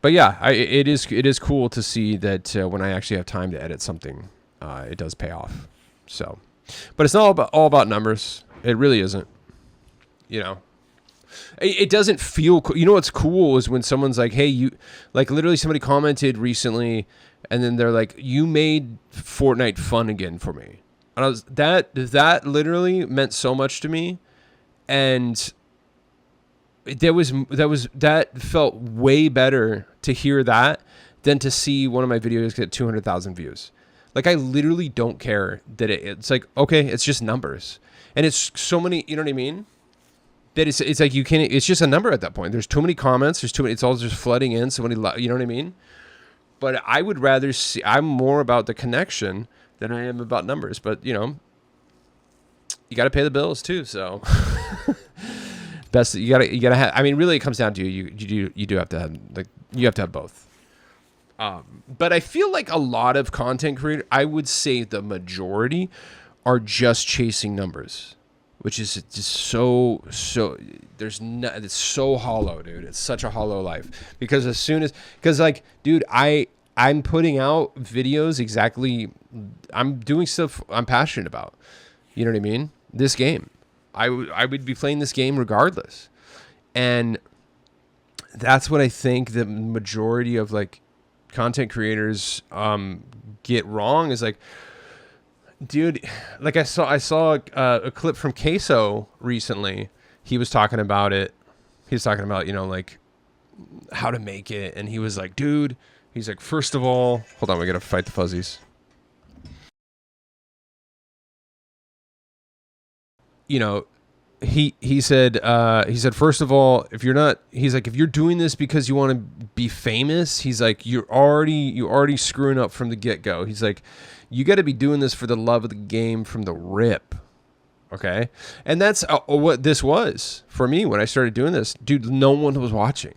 but yeah, it is cool to see that when I actually have time to edit something, it does pay off. So, but it's not all about numbers. It really isn't. You know. It doesn't feel cool. You know what's cool is when someone's like, hey, you, like literally somebody commented recently, and then they're like, you made Fortnite fun again for me. And that literally meant so much to me. And that felt way better to hear that than to see one of my videos get 200,000 views. Like, I literally don't care that it's like, okay, it's just numbers. And it's so many, you know what I mean? That it's like it's just a number at that point. There's too many comments. There's too many. It's all just flooding in. So many, you know what I mean? But I would rather see. I'm more about the connection than I am about numbers. But you know, you got to pay the bills too. So best you gotta have. I mean, really, it comes down to you do have to have you have to have both. But I feel like a lot of content creators, I would say the majority, are just chasing numbers. Which is just so it's so hollow, dude. It's such a hollow life, because like, dude, I'm putting out videos exactly. I'm doing stuff I'm passionate about. You know what I mean? This game, I would be playing this game regardless, and that's what I think the majority of like content creators get wrong is like. Dude, like I saw a clip from Queso recently. He was talking about it. He was talking about, you know, like how to make it. And he was like, dude, he's like, first of all, hold on, we got to fight the fuzzies. You know, he said first of all, if you're not, he's like, if you're doing this because you want to be famous, he's like, you're already screwing up from the get-go. He's like, you got to be doing this for the love of the game from the rip. Okay. And that's what this was for me when I started doing this. Dude, no one was watching.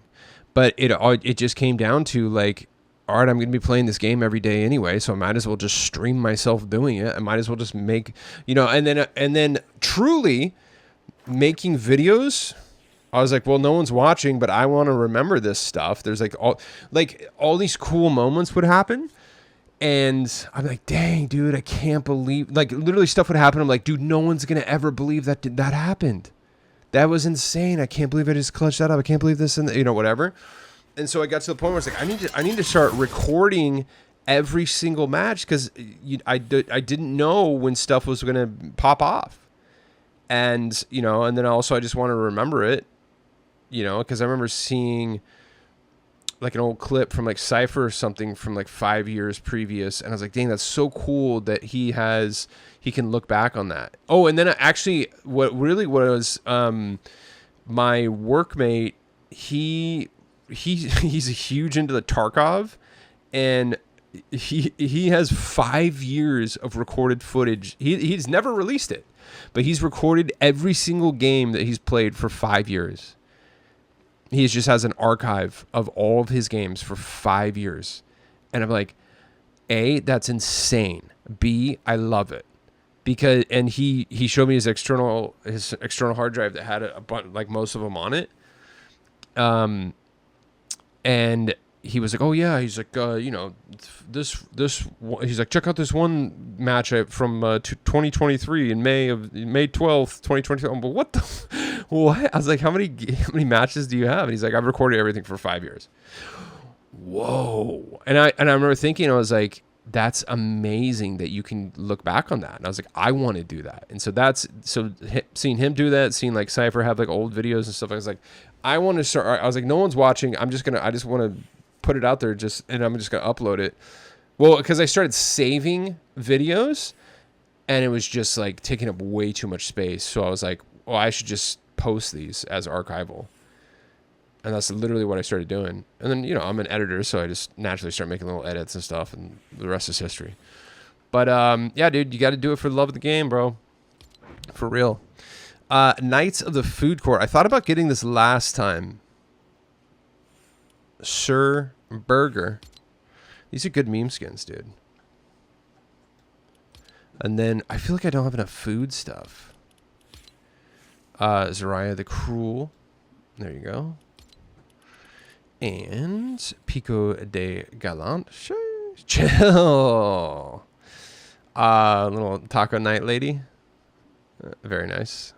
But it just came down to like, all right, I'm going to be playing this game every day anyway, so I might as well just stream myself doing it. I might as well just make, and then truly making videos. I was like, well, no one's watching, but I want to remember this stuff. There's like all these cool moments would happen. And I'm like, dang, dude, I can't believe, like, literally stuff would happen. I'm like, dude, no one's going to ever believe that happened. That was insane. I can't believe I just clutched that up. I can't believe this and, whatever. And so I got to the point where it's like, I need to start recording every single match because I didn't know when stuff was going to pop off. And, and then also I just want to remember it, because I remember seeing like an old clip from like Cypher or something from like 5 years previous. And I was like, dang, that's so cool that he can look back on that. Oh, and then actually what really was, my workmate, he's huge into the Tarkov, and he has 5 years of recorded footage. He's never released it, but he's recorded every single game that he's played for 5 years. He just has an archive of all of his games for 5 years. And I'm like, A, that's insane. B, I love it. And he showed me his external hard drive that had a bunch, like most of them on it. And he was like, oh yeah, he's like, this, he's like, check out this one match from 2023 in May 12th, 2023. I'm like, what the, what? I was like, how many matches do you have? And he's like, I've recorded everything for 5 years. Whoa. And I remember thinking, I was like, that's amazing that you can look back on that. And I was like, I want to do that. And so seeing him do that, seeing like Cypher have like old videos and stuff, I was like, I want to start. I was like, no one's watching. I just want to put it out there and I'm just going to upload it. Well, because I started saving videos and it was just like taking up way too much space. So I was like, well, I should just post these as archival. And that's literally what I started doing. And then, I'm an editor, so I just naturally start making little edits and stuff, and the rest is history. But, yeah, dude, you got to do it for the love of the game, bro. For real. Knights of the Food Court. I thought about getting this last time. Sir Burger. These are good meme skins, dude. And then I feel like I don't have enough food stuff. Zariah the Cruel. There you go. And Pico de Galant. Chill. Little taco night lady. Very nice.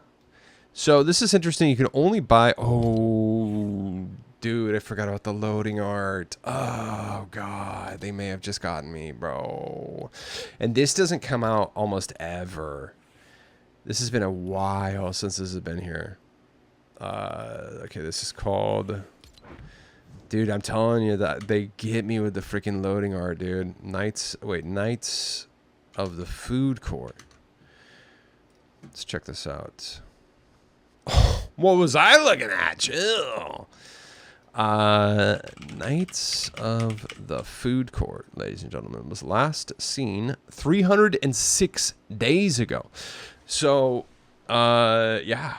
So this is interesting. You can only buy... Oh, dude, I forgot about the loading art. Oh, God. They may have just gotten me, bro. And this doesn't come out almost ever. This has been a while since this has been here. Okay, this is called... Dude, I'm telling you that they get me with the freaking loading art, dude. Knights of the Food Court. Let's check this out. Oh, what was I looking at? Chill. Knights of the Food Court, ladies and gentlemen, was last seen 306 days ago. So, yeah,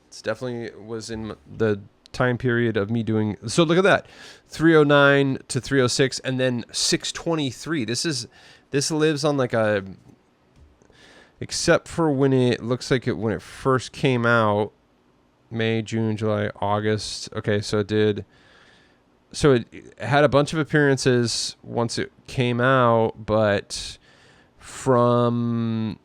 it's definitely was in the time period of me doing. So look at that, 309 to 306, and then 623. This lives on like a, except for when it looks like when it first came out, May, June, July, August. Okay, so it had a bunch of appearances once it came out, but from,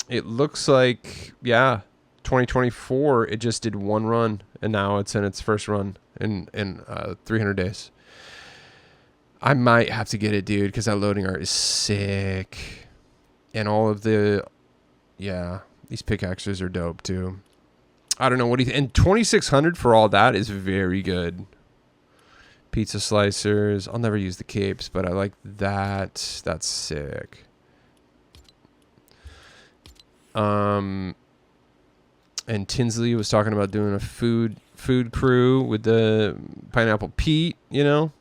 it looks like, yeah, 2024, it just did one run, and now it's in its first run in 300 days. I might have to get it, dude, because that loading art is sick. And all of the, yeah, these pickaxes are dope, too. I don't know, what do you think? And 2,600 for all that is very good. Pizza slicers. I'll never use the capes, but I like that. That's sick. And Tinsley was talking about doing a food crew with the Pineapple Pete, you know.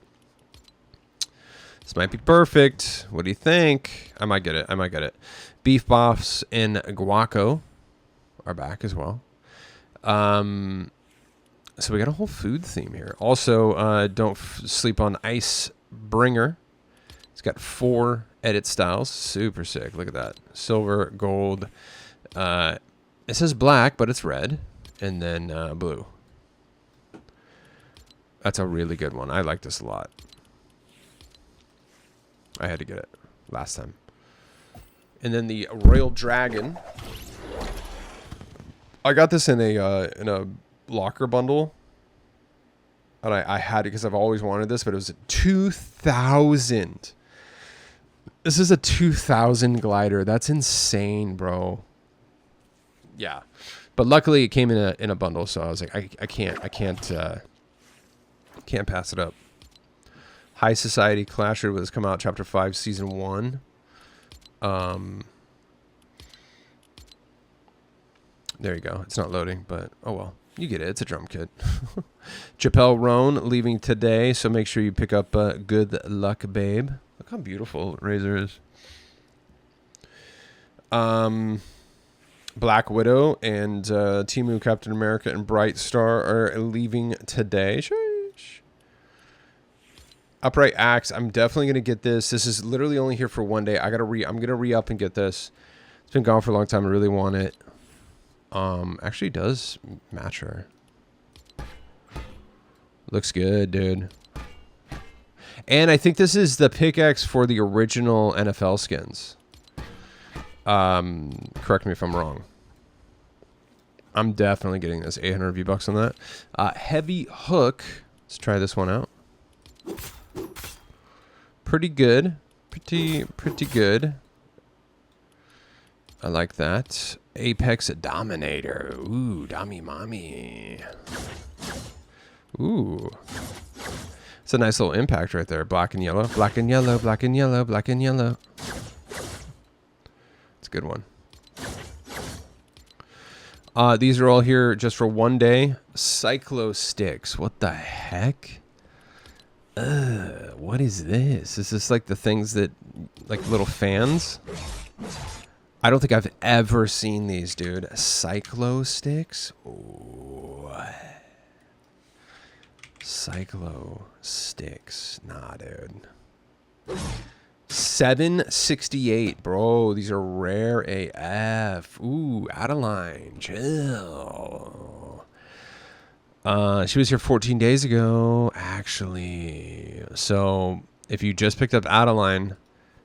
This might be perfect. What do you think? I might get it. Beef Boffs and Guaco are back as well. So we got a whole food theme here. Also, don't sleep on Ice Bringer. It's got 4 edit styles. Super sick. Look at that. Silver, gold. It says black, but it's red. And then blue. That's a really good one. I like this a lot. I had to get it last time. And then the Royal Dragon. I got this in a locker bundle. And I had it because I've always wanted this, but it was 2,000. This is a 2,000 glider. That's insane, bro. Yeah. But luckily it came in a bundle, so I was like, I can't pass it up. High Society Clasher was come out chapter 5 season 1. There you go. It's not loading, but oh well. You get it. It's a drum kit. Chappelle Roan leaving today, so make sure you pick up Good Luck Babe. Look how beautiful Razor is. Black Widow and Temu Captain America and Bright Star are leaving today. Sheesh. Upright Axe. I'm definitely gonna get this. This is literally only here for one day. I'm gonna re-up and get this. It's been gone for a long time. I really want it. Actually does match her. Looks good, dude. And I think this is the pickaxe for the original NFL skins. Correct me if I'm wrong. I'm definitely getting this. 800 V-Bucks on that. Heavy Hook. Let's try this one out. Pretty good. Pretty good. I like that. Apex Dominator. Ooh, Dami Mommy. Ooh. It's a nice little impact right there. Black and yellow. Black and yellow. Black and yellow. Black and yellow. It's a good one. These are all here just for one day. Cyclo sticks. What the heck? What is this? Is this like the things that, like little fans? I don't think I've ever seen these, dude. Cyclo sticks? Ooh. Cyclo sticks. Nah, dude. 768, bro. These are rare AF. Ooh, Adeline. Chill. She was here 14 days ago, actually. So, if you just picked up Adeline,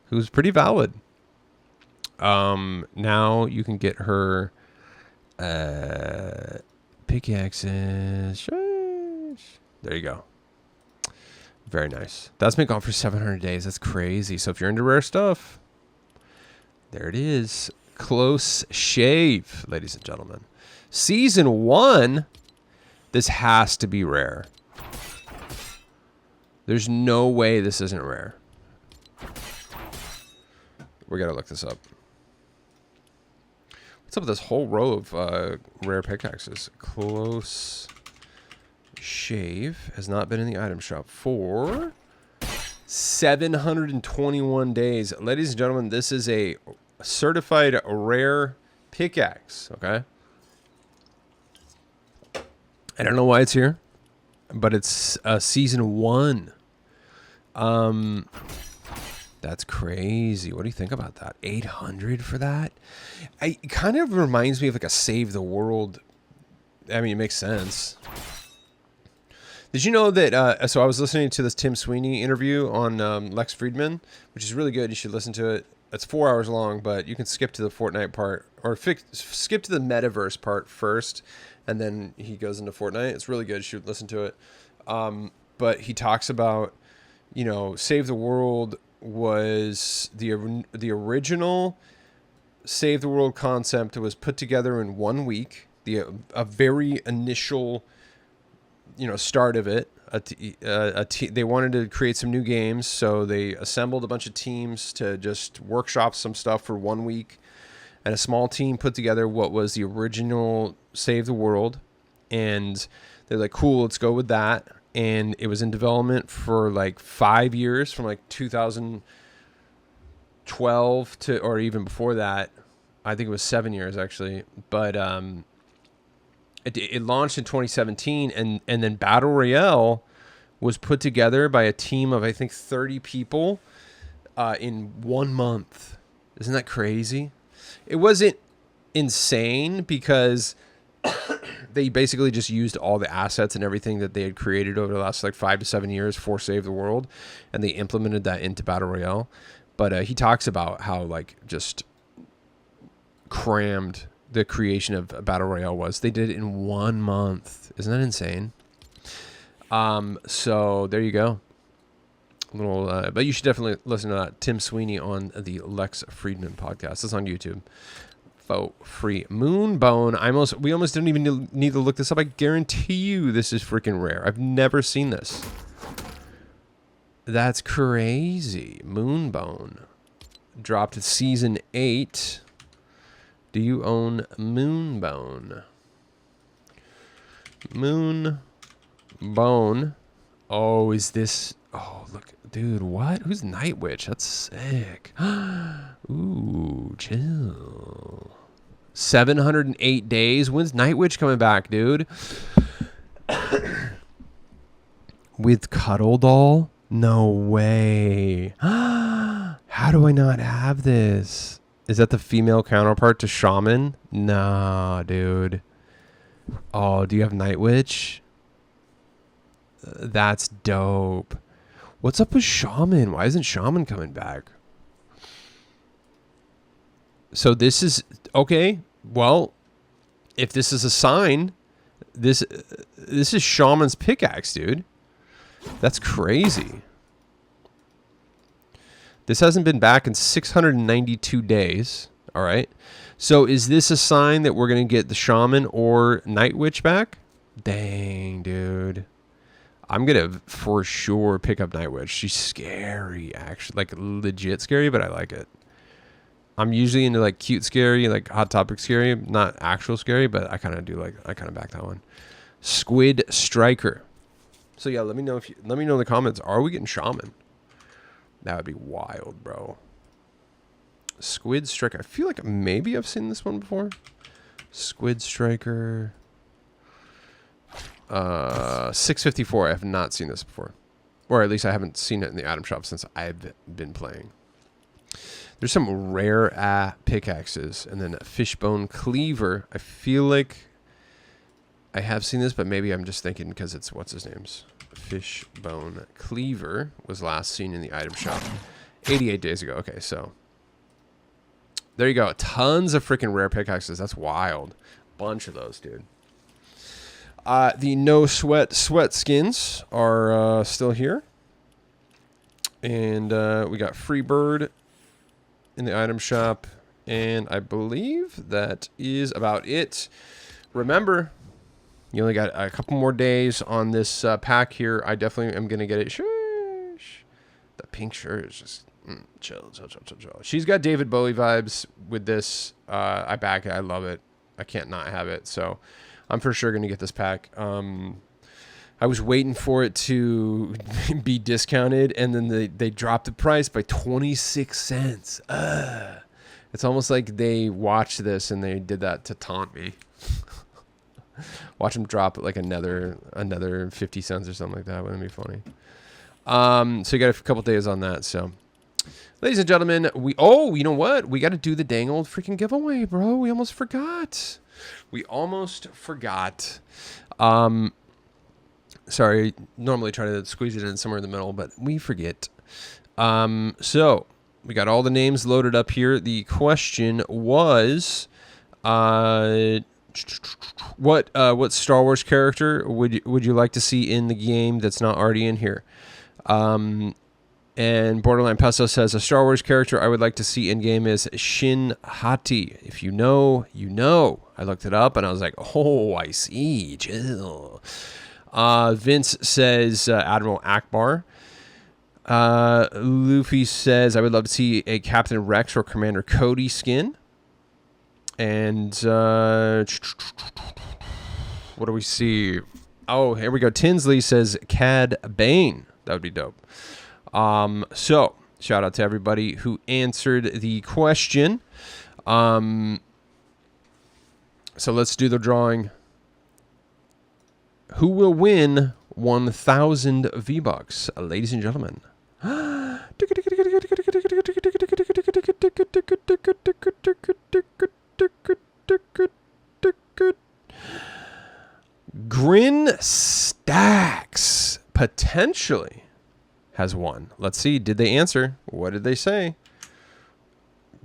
who's pretty valid. Now you can get her pickaxes. There you go. Very nice. That's been gone for 700 days. That's crazy. So if you're into rare stuff, there it is. Close shave, ladies and gentlemen. Season 1. This has to be rare. There's no way this isn't rare. We gotta look this up. What's up with this whole row of rare pickaxes? Close shave has not been in the item shop for 721 days. Ladies and gentlemen, this is a certified rare pickaxe, okay? I don't know why it's here, but it's season 1. That's crazy. What do you think about that? 800 for that? It kind of reminds me of like a Save the World. I mean, it makes sense. Did you know that, so I was listening to this Tim Sweeney interview on Lex Friedman, which is really good. You should listen to it. It's 4 hours long, but you can skip to the Fortnite part, or skip to the metaverse part first, and then he goes into Fortnite. It's really good. You should listen to it. But he talks about, you know, Save the World was the original Save the World concept was put together in 1 week. A very initial, you know, start of it. They wanted to create some new games, so they assembled a bunch of teams to just workshop some stuff for 1 week, and a small team put together what was the original Save the World, and they're like, cool, let's go with that. And it was in development for like 5 years, from like 2012 to, or even before that. I think it was 7 years actually, but it launched in 2017, and then Battle Royale was put together by a team of, I think, 30 people in 1 month. Isn't that crazy? It wasn't insane because they basically just used all the assets and everything that they had created over the last like 5 to 7 years for Save the World, and they implemented that into Battle Royale. But he talks about how like just crammed the creation of Battle Royale was. They did it in 1 month. Isn't that insane? So there you go. A little, but you should definitely listen to that. Tim Sweeney on the Lex Friedman podcast. It's on YouTube. For free. Moonbone. We almost didn't even need to look this up. I guarantee you this is freaking rare. I've never seen this. That's crazy. Moonbone. Dropped to season 8. Do you own Moonbone? Moonbone. Oh, is this... Oh, look. Dude, what? Who's Night Witch? That's sick. Ooh, chill. 708 days. When's Night Witch coming back, dude? With Cuddle Doll? No way. How do I not have this? Is that the female counterpart to Shaman? Nah, dude. Oh, do you have Night Witch? That's dope. What's up with Shaman? Why isn't Shaman coming back? So this is... Okay, well, if this is a sign, this is Shaman's pickaxe, dude. That's crazy. This hasn't been back in 692 days. All right. So is this a sign that we're going to get the Shaman or Night Witch back? Dang, dude. I'm going to for sure pick up Night Witch. She's scary, actually. Like, legit scary, but I like it. I'm usually into, like, cute scary, like, Hot Topic scary. Not actual scary, but I kind of do like... I kind of back that one. Squid Striker. So, yeah, let me know in the comments. Are we getting Shaman? That would be wild, bro. Squid Striker. I feel like maybe I've seen this one before. Squid Striker. 654. I have not seen this before. Or at least I haven't seen it in the item shop since I've been playing. There's some rare pickaxes. And then a fishbone cleaver. I feel like I have seen this, but maybe I'm just thinking because it's... What's his name's? Fishbone cleaver was last seen in the item shop 88 days ago. Okay, so there you go. Tons of freaking rare pickaxes. That's wild. Bunch of those, dude. The no sweat skins are still here, and we got free bird in the item shop, and I believe that is about it. Remember, you only got a couple more days on this pack here. I definitely am going to get it. Shush. The pink shirt is just chill. She's got David Bowie vibes with this. I back it. I love it. I can't not have it. So I'm for sure going to get this pack. I was waiting for it to be discounted, and then they dropped the price by 26 cents. It's almost like they watched this and they did that to taunt me. Watch them drop like another 50 cents or something like that. Wouldn't it be funny? So you got a couple days on that. So, ladies and gentlemen, you know what? We got to do the dang old freaking giveaway, bro. We almost forgot. Sorry, normally try to squeeze it in somewhere in the middle, but we forget. So we got all the names loaded up here. The question was, what Star Wars character would you like to see in the game that's not already in here? And Borderline Pesto says a Star Wars character I would like to see in game is Shin Hati. If you know, you know. I looked it up and I was like, oh, I see. Chill. Vince says Admiral Akbar. Luffy says I would love to see a Captain Rex or Commander Cody skin. And what do we see? Oh, here we go. Tinsley says Cad Bane. That would be dope. So shout out to everybody who answered the question. So let's do the drawing. Who will win 1,000 V-Bucks, ladies and gentlemen? Grin Stacks potentially has won. Let's see. Did they answer? What did they say?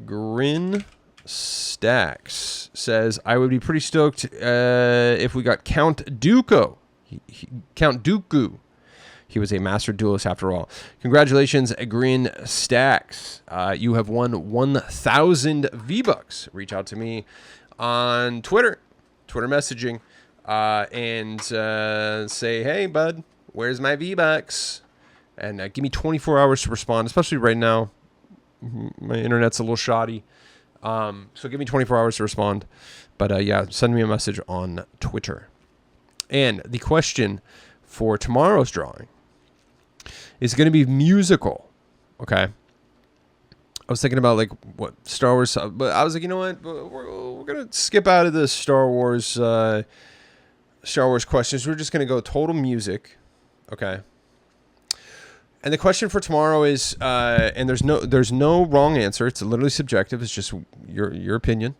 Grin Stacks says, I would be pretty stoked if we got Count Dooku. Count Dooku. He was a master duelist after all. Congratulations, Grin Stacks. You have won 1,000 V-Bucks. Reach out to me on Twitter messaging, and say, hey, bud, where's my V-Bucks? And give me 24 hours to respond, especially right now. My internet's a little shoddy. So give me 24 hours to respond. But yeah, send me a message on Twitter. And the question for tomorrow's drawing is going to be musical. Okay. I was thinking about like what Star Wars, but I was like, you know what? We're going to skip out of the Star Wars questions. We're just going to go total music. Okay. And the question for tomorrow is, and there's no wrong answer. It's literally subjective. It's just your opinion.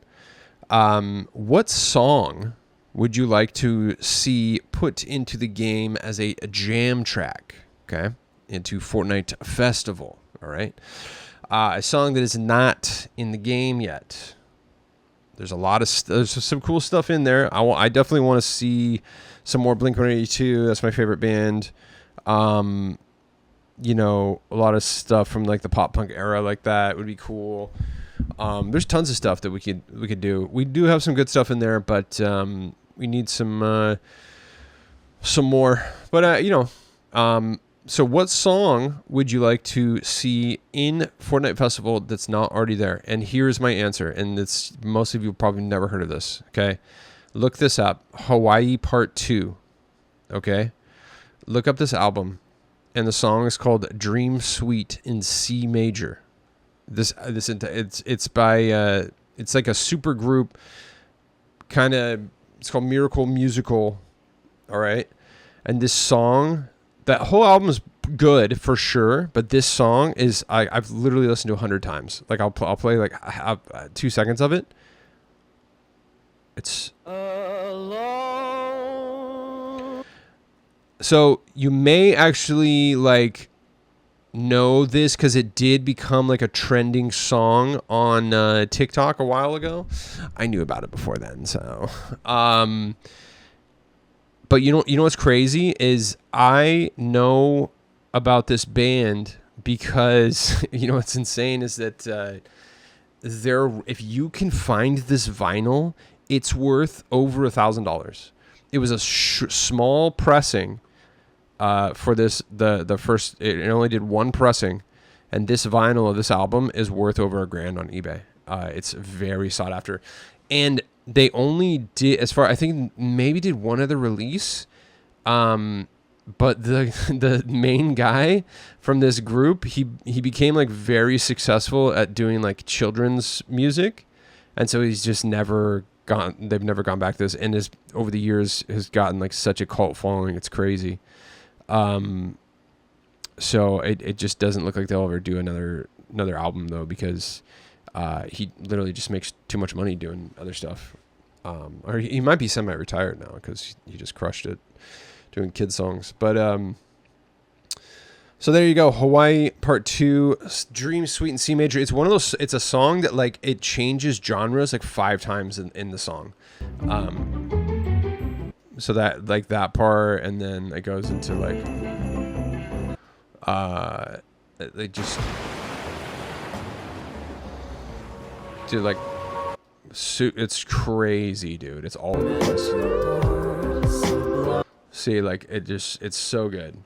What song would you like to see put into the game as a jam track? Okay, into Fortnite Festival. All right, a song that is not in the game yet. There's there's some cool stuff in there. I definitely want to see some more Blink-182. That's my favorite band. You know, a lot of stuff from like the pop punk era like that would be cool. There's tons of stuff that we could do. We do have some good stuff in there, but we need some more. But you know, so what song would you like to see in Fortnite Festival that's not already there? And here's my answer, and it's most of you probably never heard of this. Okay, look this up. Hawaii Part 2. Okay, look up this album. And the song is called Dream Suite in C major. It's by it's like a super group kind of. It's called Miracle Musical. All right, and this song, that whole album is good for sure, but this song is I've literally listened to 100 times. Like I'll play like 2 seconds of it. It's so you may actually like know this because it did become like a trending song on TikTok a while ago. I knew about it before then, so but you know what's crazy is I know about this band because you know what's insane is that if you can find this vinyl, it's worth over $1,000. It was a small pressing for this the first. It only did one pressing, and this vinyl of this album is worth over $1,000 on eBay. It's very sought after, and they only did, as far I think, maybe did one other release. But the main guy from this group, he became like very successful at doing like children's music, and so he's just never gone. They've never gone back to this, and over the years has gotten like such a cult following. It's crazy. So it just doesn't look like they'll ever do another album though, because he literally just makes too much money doing other stuff. Or he might be semi-retired now because he just crushed it doing kid songs. But so there you go. Hawaii Part 2, Dream Suite in C major. It's one of those. It's a song that like it changes genres like 5 times in the song. So that like that part, and then it goes into like they just do like it's crazy, dude. It's all over the place. See, like it's so good.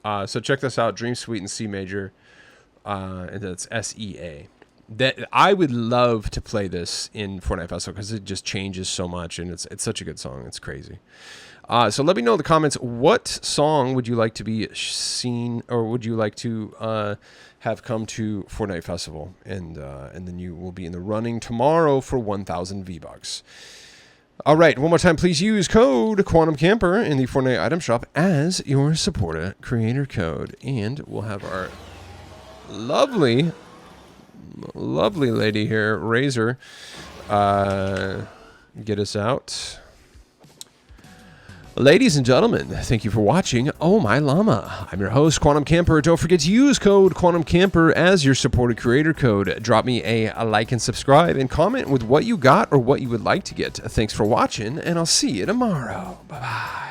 So check this out, Dream Suite in C major, and it's SEA. That I would love to play this in Fortnite Festival because it just changes so much, and it's such a good song. It's crazy. So let me know in the comments, what song would you like to be seen, or would you like to have come to Fortnite Festival, and then you will be in the running tomorrow for 1,000 V-Bucks. All right, one more time, please use code QuantumCamper in the Fortnite item shop as your supporter creator code, and we'll have our lovely lady here, Razor, get us out. Ladies and gentlemen, thank you for watching Oh My Llama. I'm your host, Quantum Camper. Don't forget to use code Quantum Camper as your supported creator code. Drop me a like and subscribe, and comment with what you got or what you would like to get. Thanks for watching, and I'll see you tomorrow. Bye-bye.